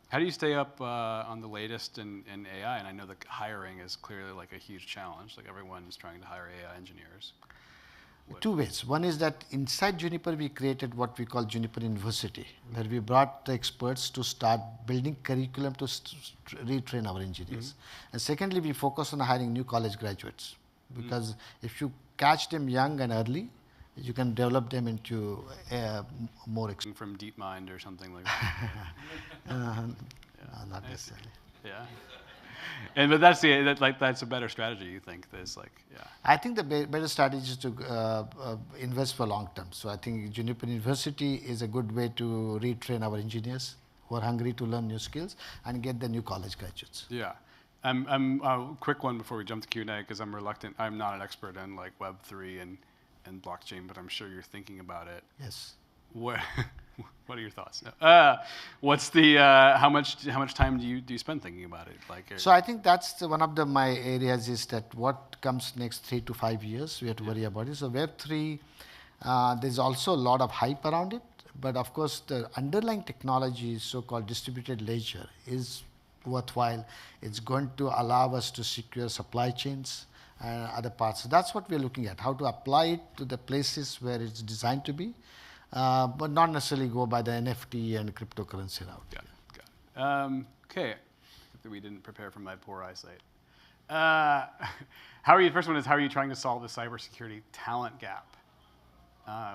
How do you stay up on the latest in AI? And I know that hiring is clearly like a huge challenge. Like, everyone is trying to hire AI engineers. Two ways. One is that inside Juniper, we created what we call Juniper University, where we brought the experts to start building curriculum to retrain our engineers. And secondly, we focus on hiring new college graduates, because if you catch them young and early, you can develop them into more From DeepMind or something like that. not necessarily. Yeah. But that's a better strategy, you think? There's I think the better strategy is to invest for long term. So I think Juniper University is a good way to retrain our engineers who are hungry to learn new skills and get the new college graduates. Yeah. Quick one before we jump to Q&A, because I'm reluctant. I'm not an expert in Web3 and blockchain, but I'm sure you're thinking about it. Yes. What are your thoughts? What's the how much time do you spend thinking about it? So I think that's one of my areas, is that what comes next 3 to 5 years we have to worry about it. So Web3, there's also a lot of hype around it, but of course the underlying technology, so-called distributed ledger, is worthwhile. It's going to allow us to secure supply chains and other parts. So that's what we're looking at, how to apply it to the places where it's designed to be. But not necessarily go by the NFT and cryptocurrency route. Got it. Okay. We didn't prepare for my poor eyesight. First one is, how are you trying to solve the cybersecurity talent gap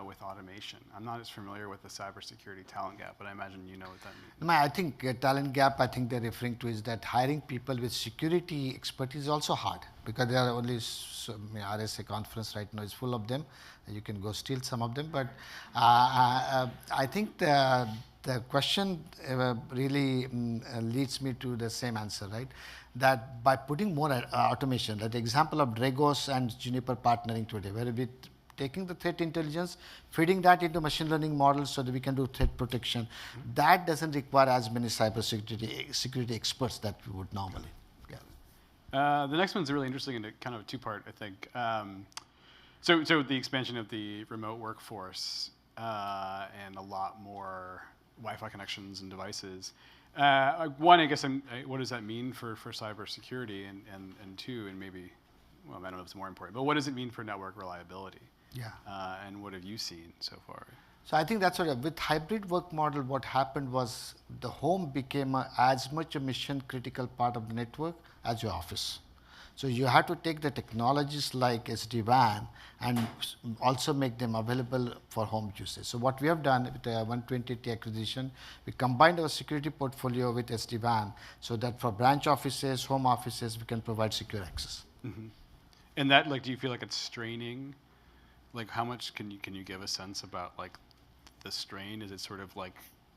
with automation? I'm not as familiar with the cybersecurity talent gap, but I imagine you know what that means. I think talent gap, I think they're referring to is that hiring people with security expertise is also hard, because there are only RSA conference right now is full of them. You can go steal some of them, but I think the question really leads me to the same answer, right? That by putting more automation, like the example of Dragos and Juniper partnering today, where we taking the threat intelligence, feeding that into machine learning models so that we can do threat protection, that doesn't require as many security experts that we would normally. The next one's really interesting and kind of a two-part, I think. So the expansion of the remote workforce and a lot more Wi-Fi connections and devices. One, I guess, what does that mean for cybersecurity? And two, and maybe, well, I don't know if it's more important, but what does it mean for network reliability? Yeah. And what have you seen so far? So I think that's what, with hybrid work model, what happened was the home became as much a mission critical part of the network as your office. So you have to take the technologies like SD-WAN and also make them available for home usage. So what we have done with the 120T acquisition, we combined our security portfolio with SD-WAN so that for branch offices, home offices, we can provide secure access. Mm-hmm. And that, do you feel like it's straining? How much can you give a sense about the strain? Is it sort of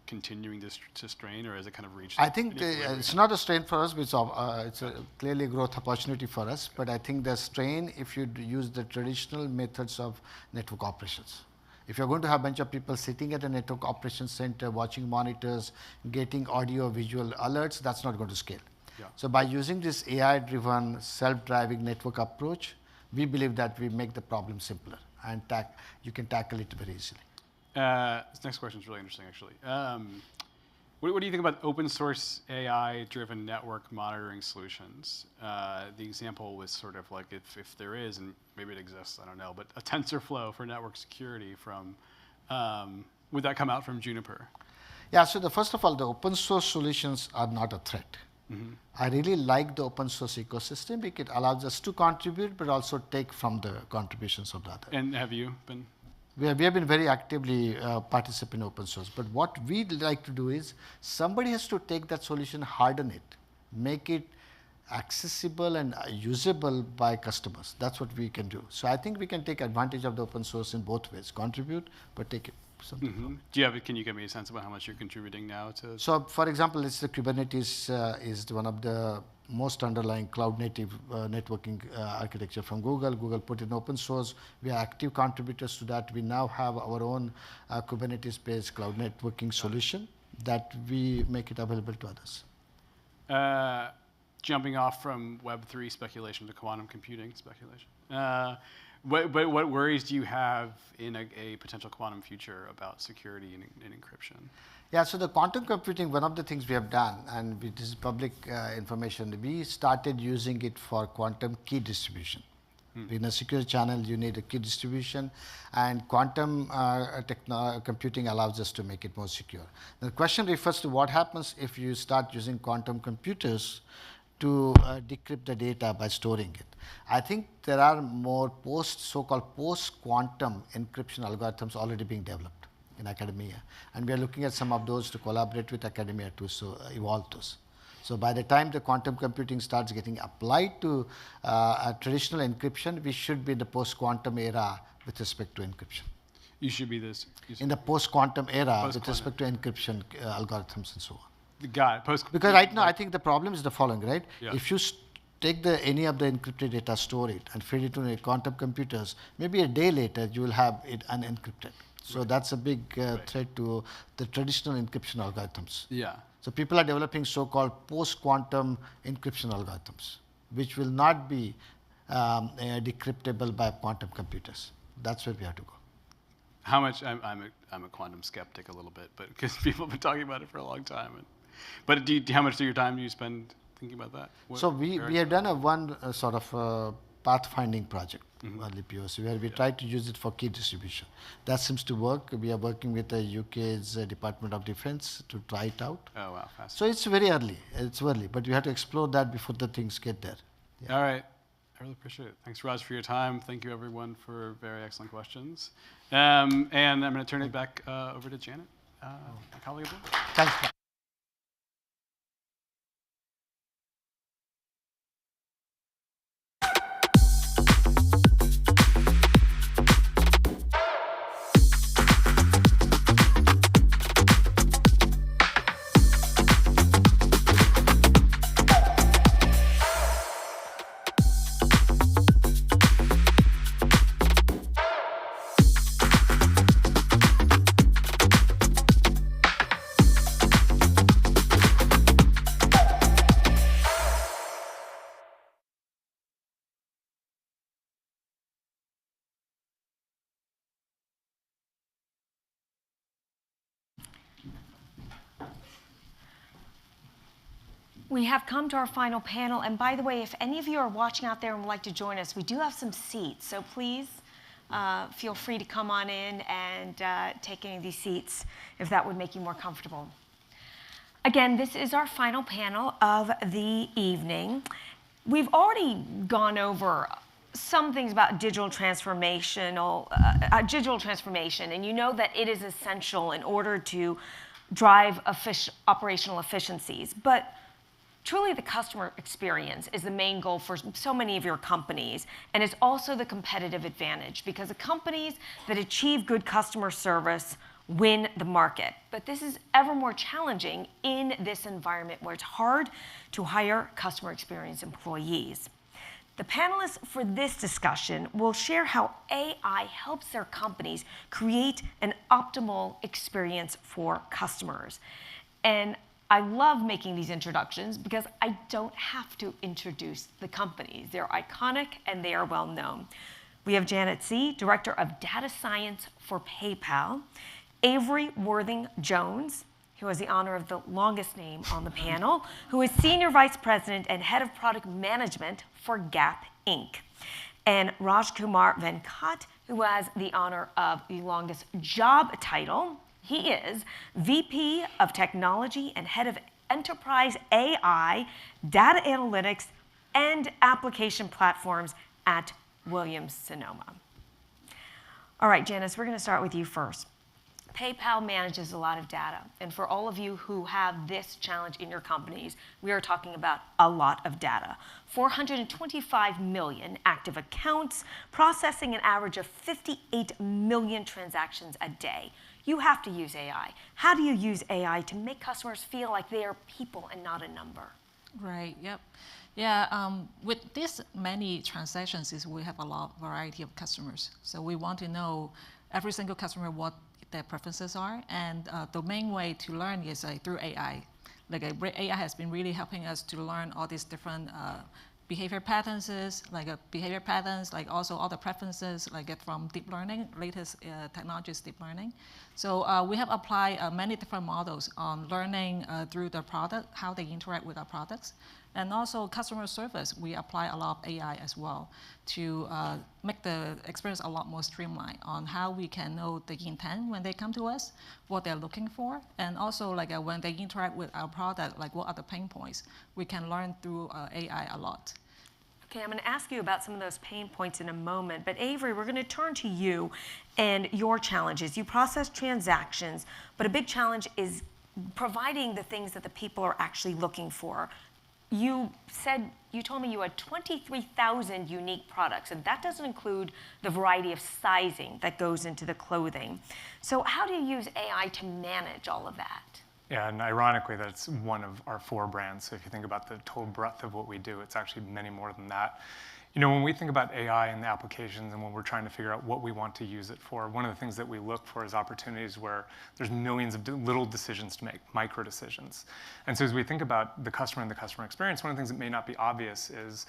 continuing to strain, or has it kind of reached? I think it's not a strain for us, it's a clearly growth opportunity for us. But I think the strain, if you use the traditional methods of network operations. If you're going to have a bunch of people sitting at a network operations center, watching monitors, getting audio, visual alerts, that's not going to scale. Yeah. So by using this AI-driven, self-driving network approach, we believe that we make the problem simpler and you can tackle it very easily. This next question is really interesting, actually. What do you think about open source AI-driven network monitoring solutions? The example was sort of if there is, and maybe it exists, I don't know, but a TensorFlow for network security from, would that come out from Juniper? Yeah, so first of all, the open source solutions are not a threat. Mm-hmm. I really like the open source ecosystem because it allows us to contribute, but also take from the contributions of the other. And have you been? We have been very actively participating in open source. But what we'd like to do is somebody has to take that solution, harden it, make it accessible and usable by customers. That's what we can do. So I think we can take advantage of the open source in both ways, contribute, but take it. Mm-hmm. Can you give me a sense about how much you're contributing now to? So for example, it's the Kubernetes is one of the most underlying cloud native networking architecture from Google. Google put in open source. We are active contributors to that. We now have our own Kubernetes-based cloud networking solution that we make it available to others. Jumping off from Web3 speculation to quantum computing speculation. What worries do you have in a potential quantum future about security and encryption? Yeah, so the quantum computing, one of the things we have done, and this is public information, we started using it for quantum key distribution. In a secure channel, you need a key distribution, and quantum computing allows us to make it more secure. The question refers to what happens if you start using quantum computers to decrypt the data by storing it. I think there are more so-called post-quantum encryption algorithms already being developed in academia, and we are looking at some of those to collaborate with academia to evolve those. So by the time the quantum computing starts getting applied to a traditional encryption, we should be in the post-quantum era with respect to encryption. You should be this. In the post-quantum era with respect to encryption algorithms and so on. Got it. Because right now, I think the problem is the following, right? Yeah. If you take any of the encrypted data, store it, and feed it to quantum computers, maybe a day later, you will have it unencrypted. So that's a big threat to the traditional encryption algorithms. Yeah. So people are developing so-called post-quantum encryption algorithms, which will not be decryptable by quantum computers. That's where we have to go. How much? I'm a quantum skeptic a little bit, but because people have been talking about it for a long time. But how much of your time do you spend thinking about that? So we have done one sort of pathfinding project, early POC, where we tried to use it for key distribution. That seems to work. We are working with the UK's Department of Defense to try it out. Oh, wow. Fast. So it's very early. It's early, but we have to explore that before the things get there. Yeah. All right. I really appreciate it. Thanks, Raj, for your time. Thank you, everyone, for very excellent questions. And I'm going to turn it back over to Janet, my colleague. Thanks. We have come to our final panel, and by the way, if any of you are watching out there and would like to join us, we do have some seats, so please feel free to come on in and take any of these seats if that would make you more comfortable. Again, this is our final panel of the evening. We've already gone over some things about digital transformation, and you know that it is essential in order to drive operational efficiencies. But truly, the customer experience is the main goal for so many of your companies, and it's also the competitive advantage, because the companies that achieve good customer service win the market. But this is ever more challenging in this environment where it's hard to hire customer experience employees. The panelists for this discussion will share how AI helps their companies create an optimal experience for customers. And I love making these introductions because I don't have to introduce the companies. They're iconic and they are well known. We have Janet C., Director of Data Science for PayPal, Avery Worthing-Jones, who has the honor of the longest name on the panel, who is Senior Vice President and Head of Product Management for Gap Inc., and Raj Kumar Venkat, who has the honor of the longest job title. He is VP of Technology and Head of Enterprise AI, Data Analytics, and Application Platforms at Williams-Sonoma. All right, Janice, we're going to start with you first. PayPal manages a lot of data, and for all of you who have this challenge in your companies, we are talking about a lot of data. 425 million active accounts, processing an average of 58 million transactions a day. You have to use AI. How do you use AI to make customers feel like they are people and not a number? Right, yep. Yeah, with this many transactions, we have a lot variety of customers. So we want to know every single customer what their preferences are, and the main way to learn is through AI. AI has been really helping us to learn all these different behavior patterns, like also all the preferences, from deep learning, latest technologies, deep learning. So we have applied many different models on learning through the product, how they interact with our products. And also customer service, we apply a lot of AI as well to make the experience a lot more streamlined on how we can know the intent when they come to us, what they're looking for, and also like when they interact with our product, like what are the pain points. We can learn through AI a lot. Okay, I'm going to ask you about some of those pain points in a moment, but Avery, we're going to turn to you and your challenges. You process transactions, but a big challenge is providing the things that the people are actually looking for. You told me you had 23,000 unique products, and that doesn't include the variety of sizing that goes into the clothing. So how do you use AI to manage all of that? Yeah, and ironically, that's one of our 4 brands. So if you think about the total breadth of what we do, it's actually many more than that. You know, when we think about AI and the applications and when we're trying to figure out what we want to use it for, one of the things that we look for is opportunities where there's millions of little decisions to make, micro decisions. And so as we think about the customer and the customer experience, one of the things that may not be obvious is,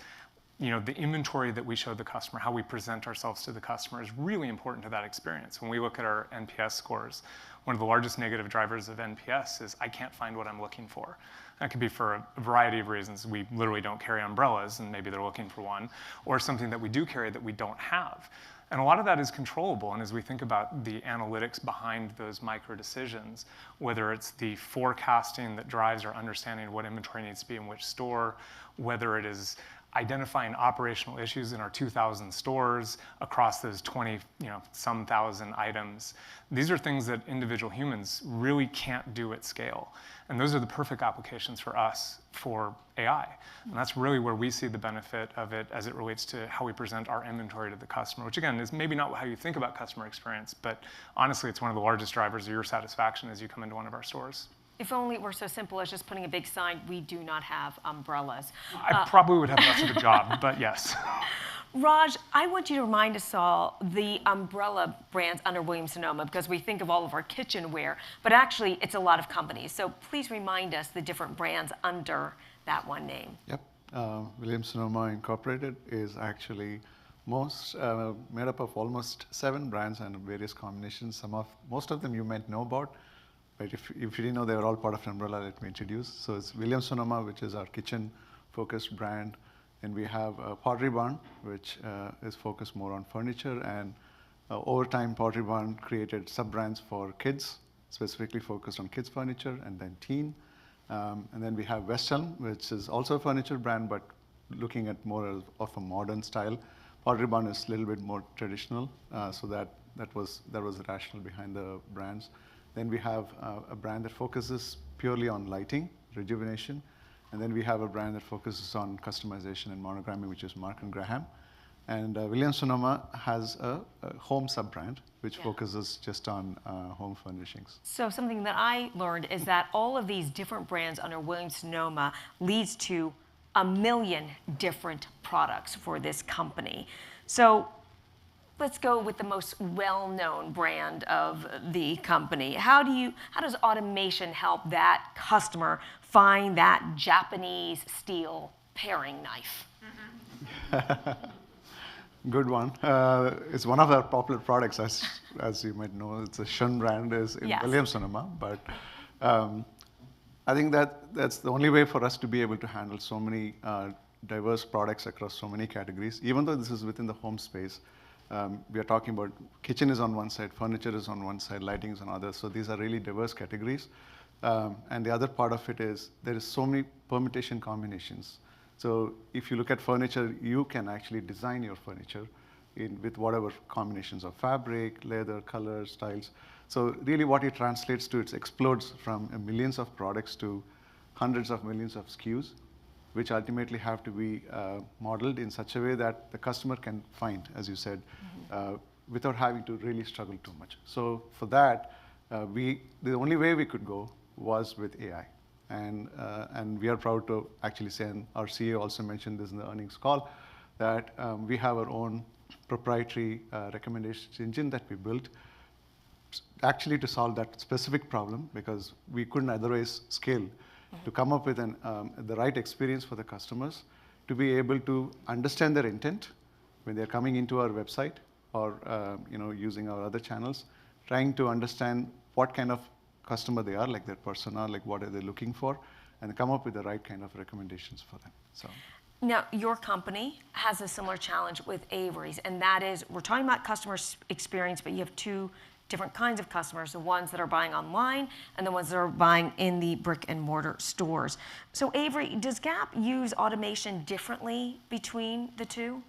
you know, the inventory that we show the customer, how we present ourselves to the customer is really important to that experience. When we look at our NPS scores, one of the largest negative drivers of NPS is I can't find what I'm looking for. That could be for a variety of reasons. We literally don't carry umbrellas, and maybe they're looking for one, or something that we do carry that we don't have. And a lot of that is controllable. And as we think about the analytics behind those micro decisions, whether it's the forecasting that drives our understanding of what inventory needs to be in which store, whether it is identifying operational issues in our 2,000 stores across those 20, some thousand items. These are things that individual humans really can't do at scale. And those are the perfect applications for us for AI. And that's really where we see the benefit of it as it relates to how we present our inventory to the customer, which again is maybe not how you think about customer experience, but honestly, it's one of the largest drivers of your satisfaction as you come into one of our stores. If only it were so simple as just putting a big sign, we do not have umbrellas. I probably would have less of a job, but yes. Raj, I want you to remind us all the umbrella brands under Williams-Sonoma, because we think of all of our kitchenware, but actually it's a lot of companies. So please remind us the different brands under that one name. Yep. Williams-Sonoma Incorporated is actually made up of almost 7 brands and various combinations. Most of them you might know about. But if you didn't know they were all part of an umbrella, let me introduce. So it's Williams-Sonoma, which is our kitchen-focused brand. And we have Pottery Barn, which is focused more on furniture. And over time, Pottery Barn created sub-brands for kids, specifically focused on kids' furniture, and then teen. And then we have West Elm, which is also a furniture brand, but looking at more of a modern style. Pottery Barn is a little bit more traditional, so that was the rationale behind the brands. Then we have a brand that focuses purely on lighting, rejuvenation. And then we have a brand that focuses on customization and monogramming, which is Mark & Graham. And Williams-Sonoma has a home sub-brand, which focuses just on home furnishings. So something that I learned is that all of these different brands under Williams-Sonoma leads to 1 million different products for this company. So let's go with the most well-known brand of the company. How does automation help that customer find that Japanese steel paring knife? Good one. It's one of our popular products, as you might know. It's a Shun brand is in Williams-Sonoma, but I think that's the only way for us to be able to handle so many diverse products across so many categories. Even though this is within the home space, we are talking about kitchen is on one side, furniture is on one side, lighting is on others. So these are really diverse categories. And the other part of it is there is so many permutation combinations. So if you look at furniture, you can actually design your furniture with whatever combinations of fabric, leather, colors, styles. So really what it translates to, it explodes from millions of products to hundreds of millions of SKUs, which ultimately have to be modeled in such a way that the customer can find, as you said, without having to really struggle too much. So for that, the only way we could go was with AI. And we are proud to actually say, and our CEO also mentioned this in the earnings call, that we have our own proprietary recommendations engine that we built actually to solve that specific problem, because we couldn't otherwise scale to come up with the right experience for the customers, to be able to understand their intent when they're coming into our website or using our other channels, trying to understand what kind of customer they are, like their persona, like what are they looking for, and come up with the right kind of recommendations for them. So. Now, your company has a similar challenge with Avery's, and that is, we're talking about customer experience, but you have two different kinds of customers, the ones that are buying online and the ones that are buying in the brick and mortar stores. So Avery, does Gap use automation differently between the two?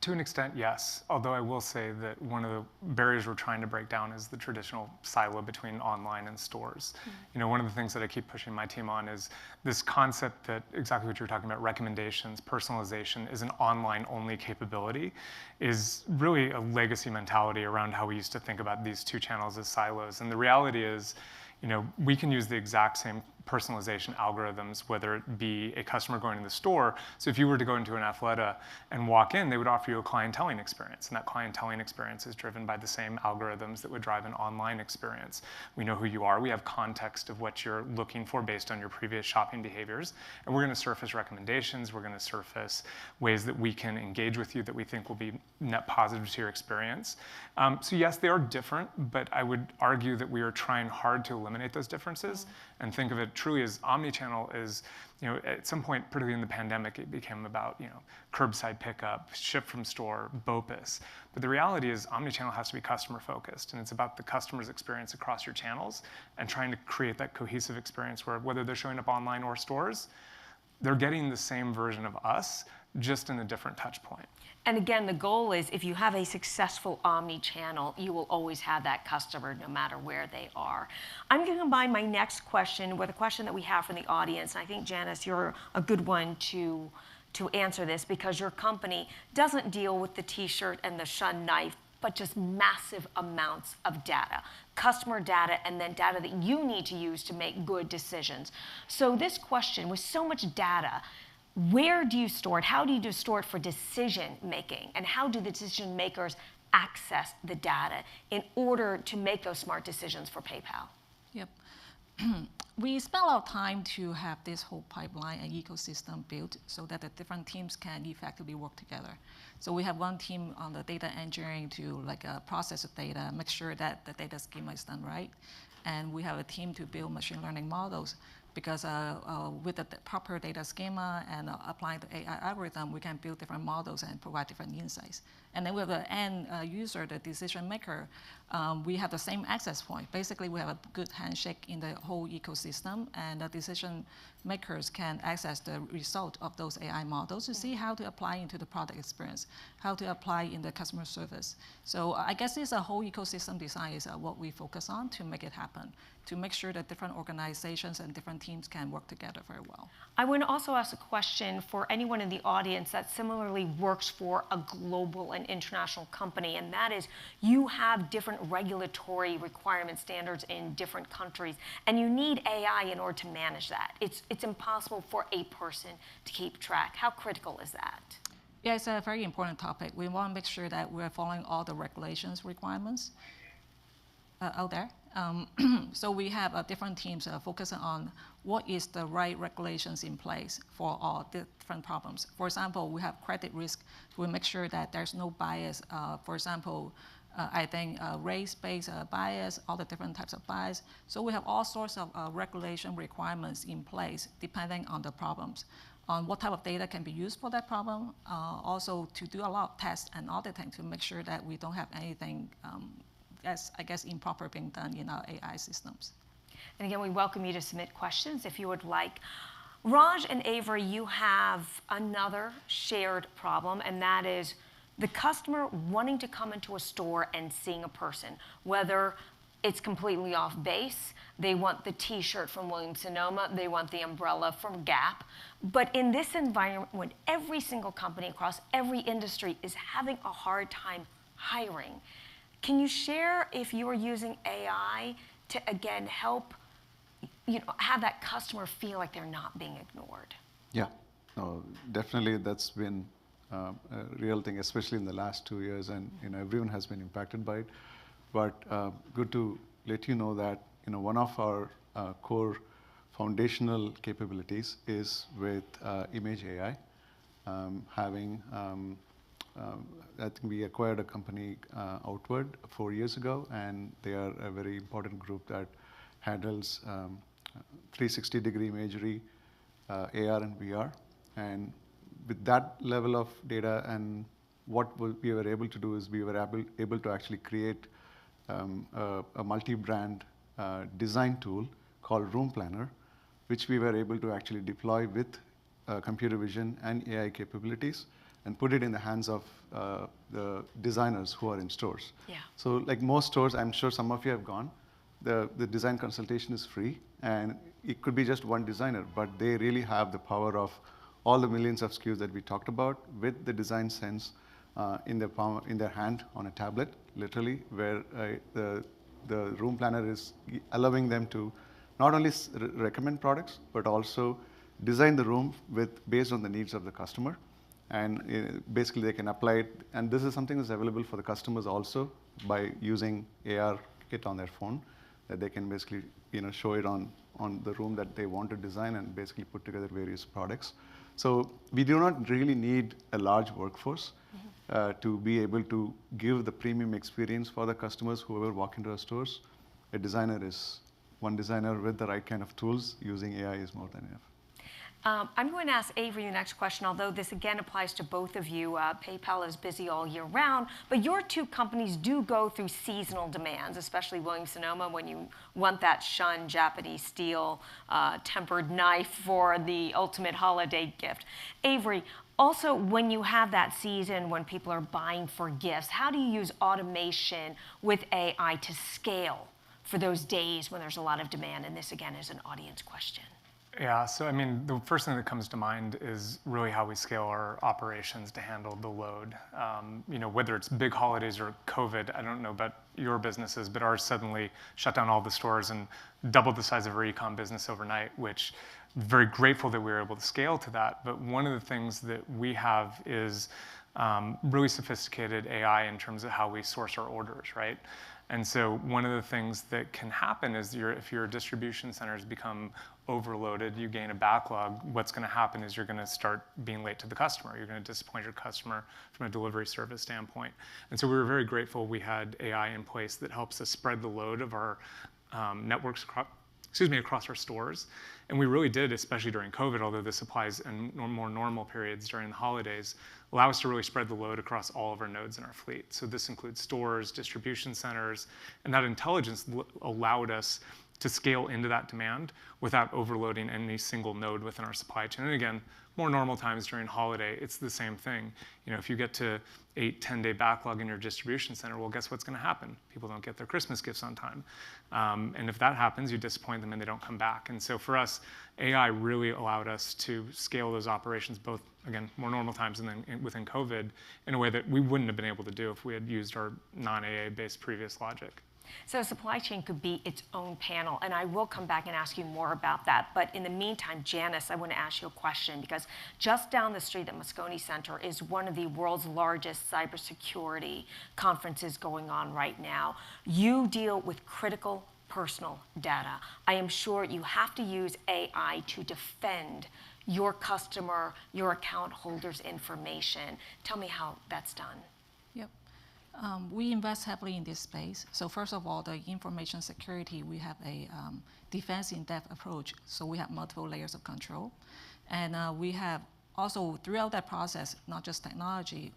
To an extent, yes. Although I will say that one of the barriers we're trying to break down is the traditional silo between online and stores. You know, one of the things that I keep pushing my team on is this concept that exactly what you're talking about, recommendations, personalization is an online-only capability, is really a legacy mentality around how we used to think about these two channels as silos. And the reality is, you know, we can use the exact same personalization algorithms, whether it be a customer going to the store. So if you were to go into an Athleta and walk in, they would offer you a clienteling experience. And that clienteling experience is driven by the same algorithms that would drive an online experience. We know who you are. We have context of what you're looking for based on your previous shopping behaviors. And we're going to surface recommendations. We're going to surface ways that we can engage with you that we think will be net positive to your experience. So yes, they are different, but I would argue that we are trying hard to eliminate those differences and think of it truly as omnichannel is, you know, at some point, particularly in the pandemic, it became about, you know, curbside pickup, ship from store, BOPIS. But the reality is omnichannel has to be customer focused, and it's about the customer's experience across your channels and trying to create that cohesive experience where whether they're showing up online or stores, they're getting the same version of us, just in a different touch point. And again, the goal is if you have a successful omni-channel, you will always have that customer no matter where they are. I'm going to combine my next question with a question that we have from the audience. And I think, Janice, you're a good one to answer this because your company doesn't deal with the T-shirt and the Shun knife, but just massive amounts of data, customer data, and then data that you need to use to make good decisions. So this question, with so much data, where do you store it? How do you store it for decision making? And how do the decision makers access the data in order to make those smart decisions for PayPal? Yep. We spent a lot of time to have this whole pipeline and ecosystem built so that the different teams can effectively work together. So we have one team on the data engineering to process the data, make sure that the data schema is done right. And we have a team to build machine learning models because with the proper data schema and applying the AI algorithm, we can build different models and provide different insights. And then with the end user, the decision maker, we have the same access point. Basically, we have a good handshake in the whole ecosystem, and the decision makers can access the result of those AI models to see how to apply into the product experience, how to apply in the customer service. So I guess it's a whole ecosystem design is what we focus on to make it happen, to make sure that different organizations and different teams can work together very well. I want to also ask a question for anyone in the audience that similarly works for a global and international company, and that is you have different regulatory requirement standards in different countries, and you need AI in order to manage that. It's impossible for a person to keep track. How critical is that? Yeah, it's a very important topic. We want to make sure that we're following all the regulations requirements out there. So we have different teams focusing on what is the right regulations in place for all different problems. For example, we have credit risk. We make sure that there's no bias. For example, I think race-based bias, all the different types of bias. So we have all sorts of regulation requirements in place depending on the problems, on what type of data can be used for that problem. Also to do a lot of tests and auditing to make sure that we don't have anything I guess improper being done in our AI systems. And again, we welcome you to submit questions if you would like. Raj and Avery, you have another shared problem, and that is the customer wanting to come into a store and seeing a person, whether it's completely off base, they want the T-shirt from Williams-Sonoma, they want the umbrella from Gap. But in this environment, when every single company across every industry is having a hard time hiring, can you share if you are using AI to, again, help have that customer feel like they're not being ignored? Yeah, no, definitely that's been a real thing, especially in the last 2 years, and everyone has been impacted by it. But good to let you know that one of our core foundational capabilities is with image AI, I think we acquired a company, Outward, 4 years ago, and they are a very important group that handles 360-degree imagery, AR and VR. And with that level of data, and what we were able to do is we were able to actually create a multi-brand design tool called Room Planner, which we were able to actually deploy with computer vision and AI capabilities and put it in the hands of the designers who are in stores. Yeah. So like most stores, I'm sure some of you have gone, the design consultation is free, and it could be just one designer, but they really have the power of all the millions of SKUs that we talked about with the design sense in their hand on a tablet, literally, where the room planner is allowing them to not only recommend products, but also design the room based on the needs of the customer. And basically they can apply it. And this is something that's available for the customers also by using AR kit on their phone, that they can basically show it on the room that they want to design and basically put together various products. So we do not really need a large workforce to be able to give the premium experience for the customers who ever walk into our stores. One designer with the right kind of tools using AI is more than enough. I'm going to ask Avery the next question, although this again applies to both of you. PayPal is busy all year round, but your two companies do go through seasonal demands, especially Williams-Sonoma, when you want that shunned Japanese steel tempered knife for the ultimate holiday gift. Avery, also, when you have that season when people are buying for gifts, how do you use automation with AI to scale for those days when there's a lot of demand? And this, again, is an audience question. Yeah, so I mean, the first thing that comes to mind is really how we scale our operations to handle the load. Whether it's big holidays or COVID, I don't know about your businesses, but ours suddenly shut down all the stores and doubled the size of our e-com business overnight, which very grateful that we were able to scale to that. But one of the things that we have is really sophisticated AI in terms of how we source our orders, right? And so one of the things that can happen is if your distribution centers become overloaded, you gain a backlog, what's going to happen is you're going to start being late to the customer. You're going to disappoint your customer from a delivery service standpoint. And so we were very grateful we had AI in place that helps us spread the load of our networks across our stores. And we really did, especially during COVID, although this applies in more normal periods during the holidays, allow us to really spread the load across all of our nodes in our fleet. So this includes stores, distribution centers, and that intelligence allowed us to scale into that demand without overloading any single node within our supply chain. And again, more normal times during holiday, it's the same thing. If you get to 8-10-day backlog in your distribution center, well, guess what's going to happen? People don't get their Christmas gifts on time. And if that happens, you disappoint them and they don't come back. And so for us, AI really allowed us to scale those operations both, again, more normal times and then within COVID in a way that we wouldn't have been able to do if we had used our non-AA-based previous logic. So supply chain could be its own panel, and I will come back and ask you more about that. But in the meantime, Janice, I want to ask you a question, because just down the street at Moscone Center is one of the world's largest cybersecurity conferences going on right now. You deal with critical personal data. I am sure you have to use AI to defend your customer, your account holders' information. Tell me how that's done. Yep. We invest heavily in this space. So first of all, the information security, we have a defense in-depth approach. So we have multiple layers of control. And we have also, throughout that process, not just technology,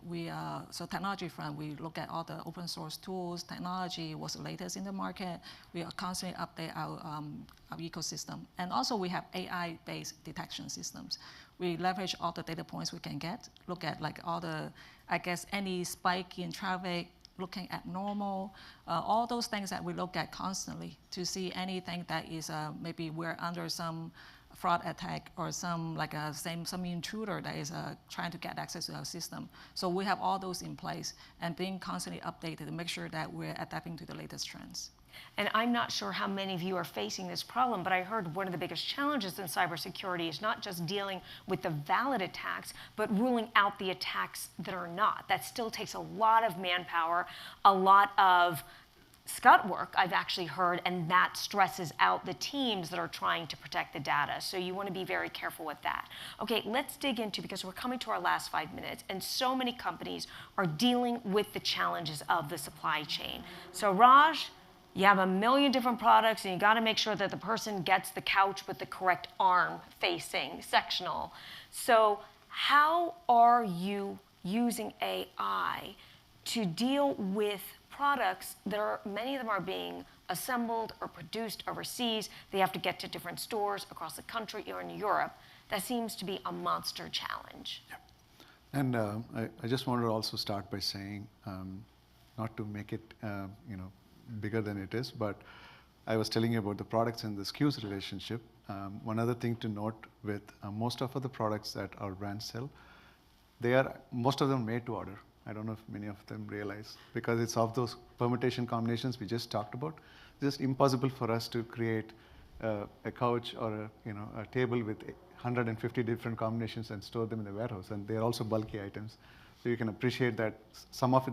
so technology front, we look at all the open source tools, technology, what's the latest in the market. We constantly update our ecosystem. And also we have AI-based detection systems. We leverage all the data points we can get, look at like all the, any spike in traffic, looking at normal, all those things that we look at constantly to see anything that is maybe we're under some fraud attack or some intruder that is trying to get access to our system. So we have all those in place and being constantly updated to make sure that we're adapting to the latest trends. And I'm not sure how many of you are facing this problem, but I heard one of the biggest challenges in cybersecurity is not just dealing with the valid attacks, but ruling out the attacks that are not. That still takes a lot of manpower, a lot of scut work, I've actually heard, and that stresses out the teams that are trying to protect the data. So you want to be very careful with that. Okay, let's dig into, because we're coming to our last 5 minutes, and so many companies are dealing with the challenges of the supply chain. So Raj, you have a million different products, and you got to make sure that the person gets the couch with the correct arm facing sectional. So how are you using AI to deal with products that are, many of them are being assembled or produced overseas? They have to get to different stores across the country or in Europe. That seems to be a monster challenge. Yeah. And I just want to also start by saying, not to make it bigger than it is, but I was telling you about the products and the SKUs relationship. One other thing to note with most of the products that our brands sell, most of them made to order. I don't know if many of them realize, because it's of those permutation combinations we just talked about. It's just impossible for us to create a couch or a table with 150 different combinations and store them in the warehouse, and they're also bulky items. So you can appreciate that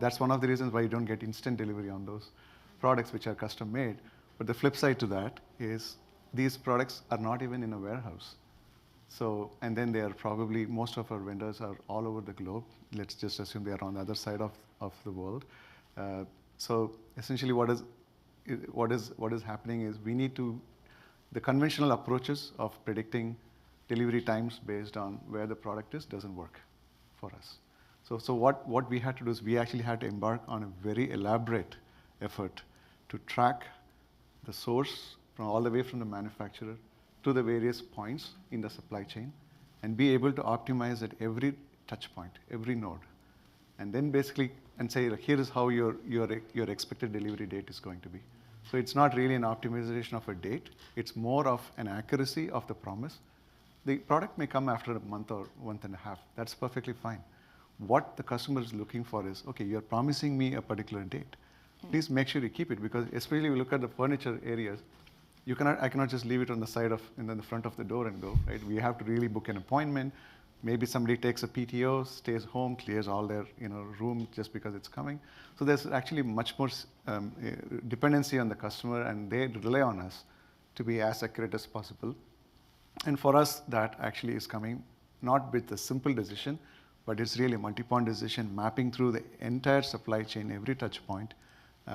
that's one of the reasons why you don't get instant delivery on those products which are custom made. But the flip side to that is these products are not even in a warehouse. So, and then they are probably, most of our vendors are all over the globe. Let's just assume they are on the other side of the world. So essentially what is happening is the conventional approaches of predicting delivery times based on where the product is doesn't work for us. So what we had to do is we actually had to embark on a very elaborate effort to track the source from all the way from the manufacturer to the various points in the supply chain and be able to optimize at every touch point, every node. And then basically, and say, here is how your expected delivery date is going to be. So it's not really an optimization of a date. It's more of an accuracy of the promise. The product may come after a month or month and a half. That's perfectly fine. What the customer is looking for is, okay, you're promising me a particular date. Please make sure you keep it, because especially if you look at the furniture areas, I cannot just leave it on the side of, and then the front of the door and go, right? We have to really book an appointment. Maybe somebody takes a PTO, stays home, clears all their room just because it's coming. So there's actually much more dependency on the customer, and they rely on us to be as accurate as possible. And for us, that actually is coming not with a simple decision, but it's really a multi-point decision, mapping through the entire supply chain, every touch point.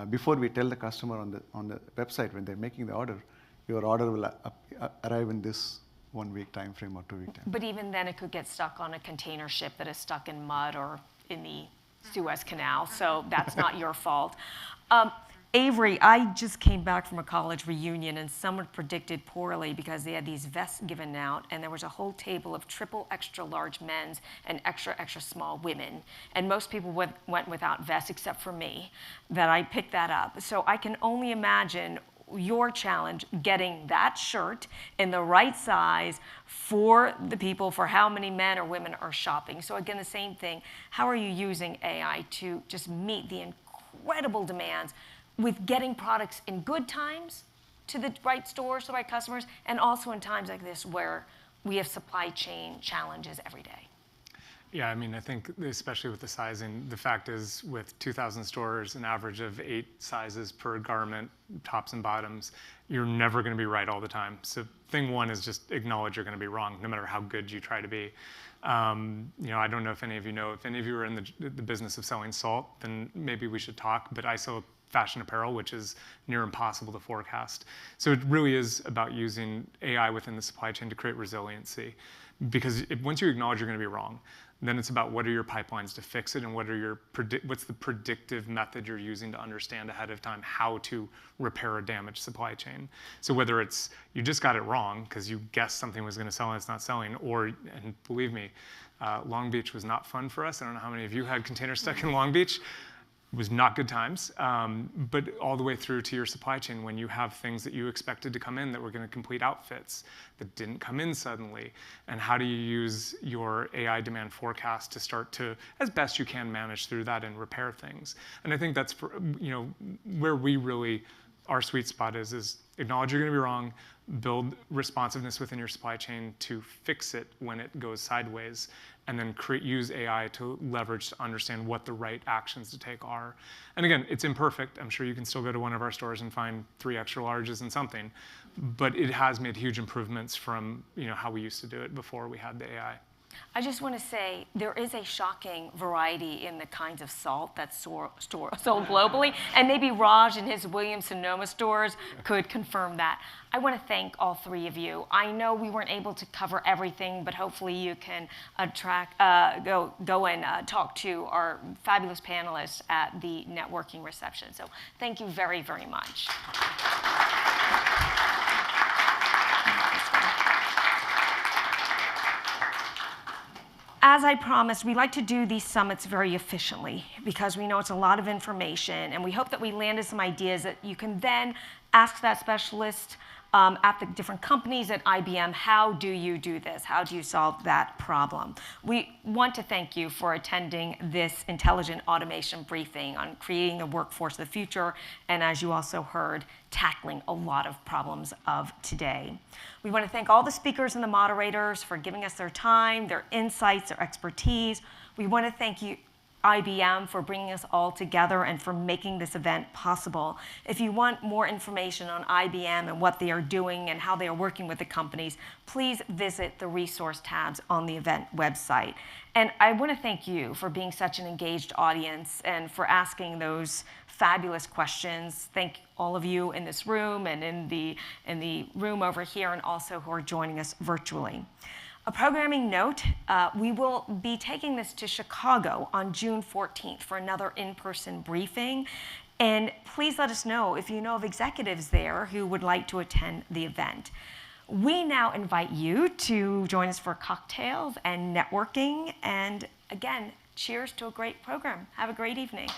Before we tell the customer on the website when they're making the order, your order will arrive in this 1 week time frame or 2 week time. But even then, it could get stuck on a container ship that is stuck in mud or in the Suez Canal, so that's not your fault. Avery, I just came back from a college reunion, and someone predicted poorly because they had these vests given out, and there was a whole table of triple extra large men's and extra extra small women, and most people went without vests except for me, that I picked that up. So I can only imagine your challenge getting that shirt in the right size for the people, for how many men or women are shopping. So again, the same thing. How are you using AI to just meet the incredible demands with getting products in good times to the right stores, to the right customers, and also in times like this where we have supply chain challenges every day? Yeah, I mean, I think especially with the sizing, the fact is with 2,000 stores, an average of 8 sizes per garment, tops and bottoms, you're never going to be right all the time. So thing one is just acknowledge you're going to be wrong, no matter how good you try to be. I don't know if any of you know, if any of you are in the business of selling salt, then maybe we should talk, but I sell fashion apparel, which is near impossible to forecast. So it really is about using AI within the supply chain to create resiliency. Because once you acknowledge you're going to be wrong, then it's about what are your pipelines to fix it, and what's the predictive method you're using to understand ahead of time how to repair a damaged supply chain. So whether it's you just got it wrong because you guessed something was going to sell and it's not selling, and believe me, Long Beach was not fun for us. I don't know how many of you had containers stuck in Long Beach. It was not good times, but all the way through to your supply chain, when you have things that you expected to come in that were going to complete outfits that didn't come in suddenly, and how do you use your AI demand forecast to start to, as best you can, manage through that and repair things. And I think that's where we really, our sweet spot is acknowledge you're going to be wrong, build responsiveness within your supply chain to fix it when it goes sideways, and then use AI to leverage to understand what the right actions to take are. And again, it's imperfect. I'm sure you can still go to one of our stores and find 3 extra larges and something, but it has made huge improvements from how we used to do it before we had the AI. I just want to say there is a shocking variety in the kinds of salt that's sold globally, and maybe Raj and his Williams-Sonoma stores could confirm that. I want to thank all three of you. I know we weren't able to cover everything, but hopefully you can go and talk to our fabulous panelists at the networking reception. So thank you very, very much. As I promised, we like to do these summits very efficiently because we know it's a lot of information, and we hope that we landed some ideas that you can then ask that specialist at the different companies at IBM, how do you do this? How do you solve that problem? We want to thank you for attending this intelligent automation briefing on creating the workforce of the future, and as you also heard, tackling a lot of problems of today. We want to thank all the speakers and the moderators for giving us their time, their insights, their expertise. We want to thank you, IBM, for bringing us all together and for making this event possible. If you want more information on IBM and what they are doing and how they are working with the companies, please visit the resource tabs on the event website. And I want to thank you for being such an engaged audience and for asking those fabulous questions. Thank all of you in this room and in the room over here, and also who are joining us virtually. A programming note, we will be taking this to Chicago on June 14th for another in-person briefing. And please let us know if you know of executives there who would like to attend the event. We now invite you to join us for cocktails and networking. And again, cheers to a great program. Have a great evening.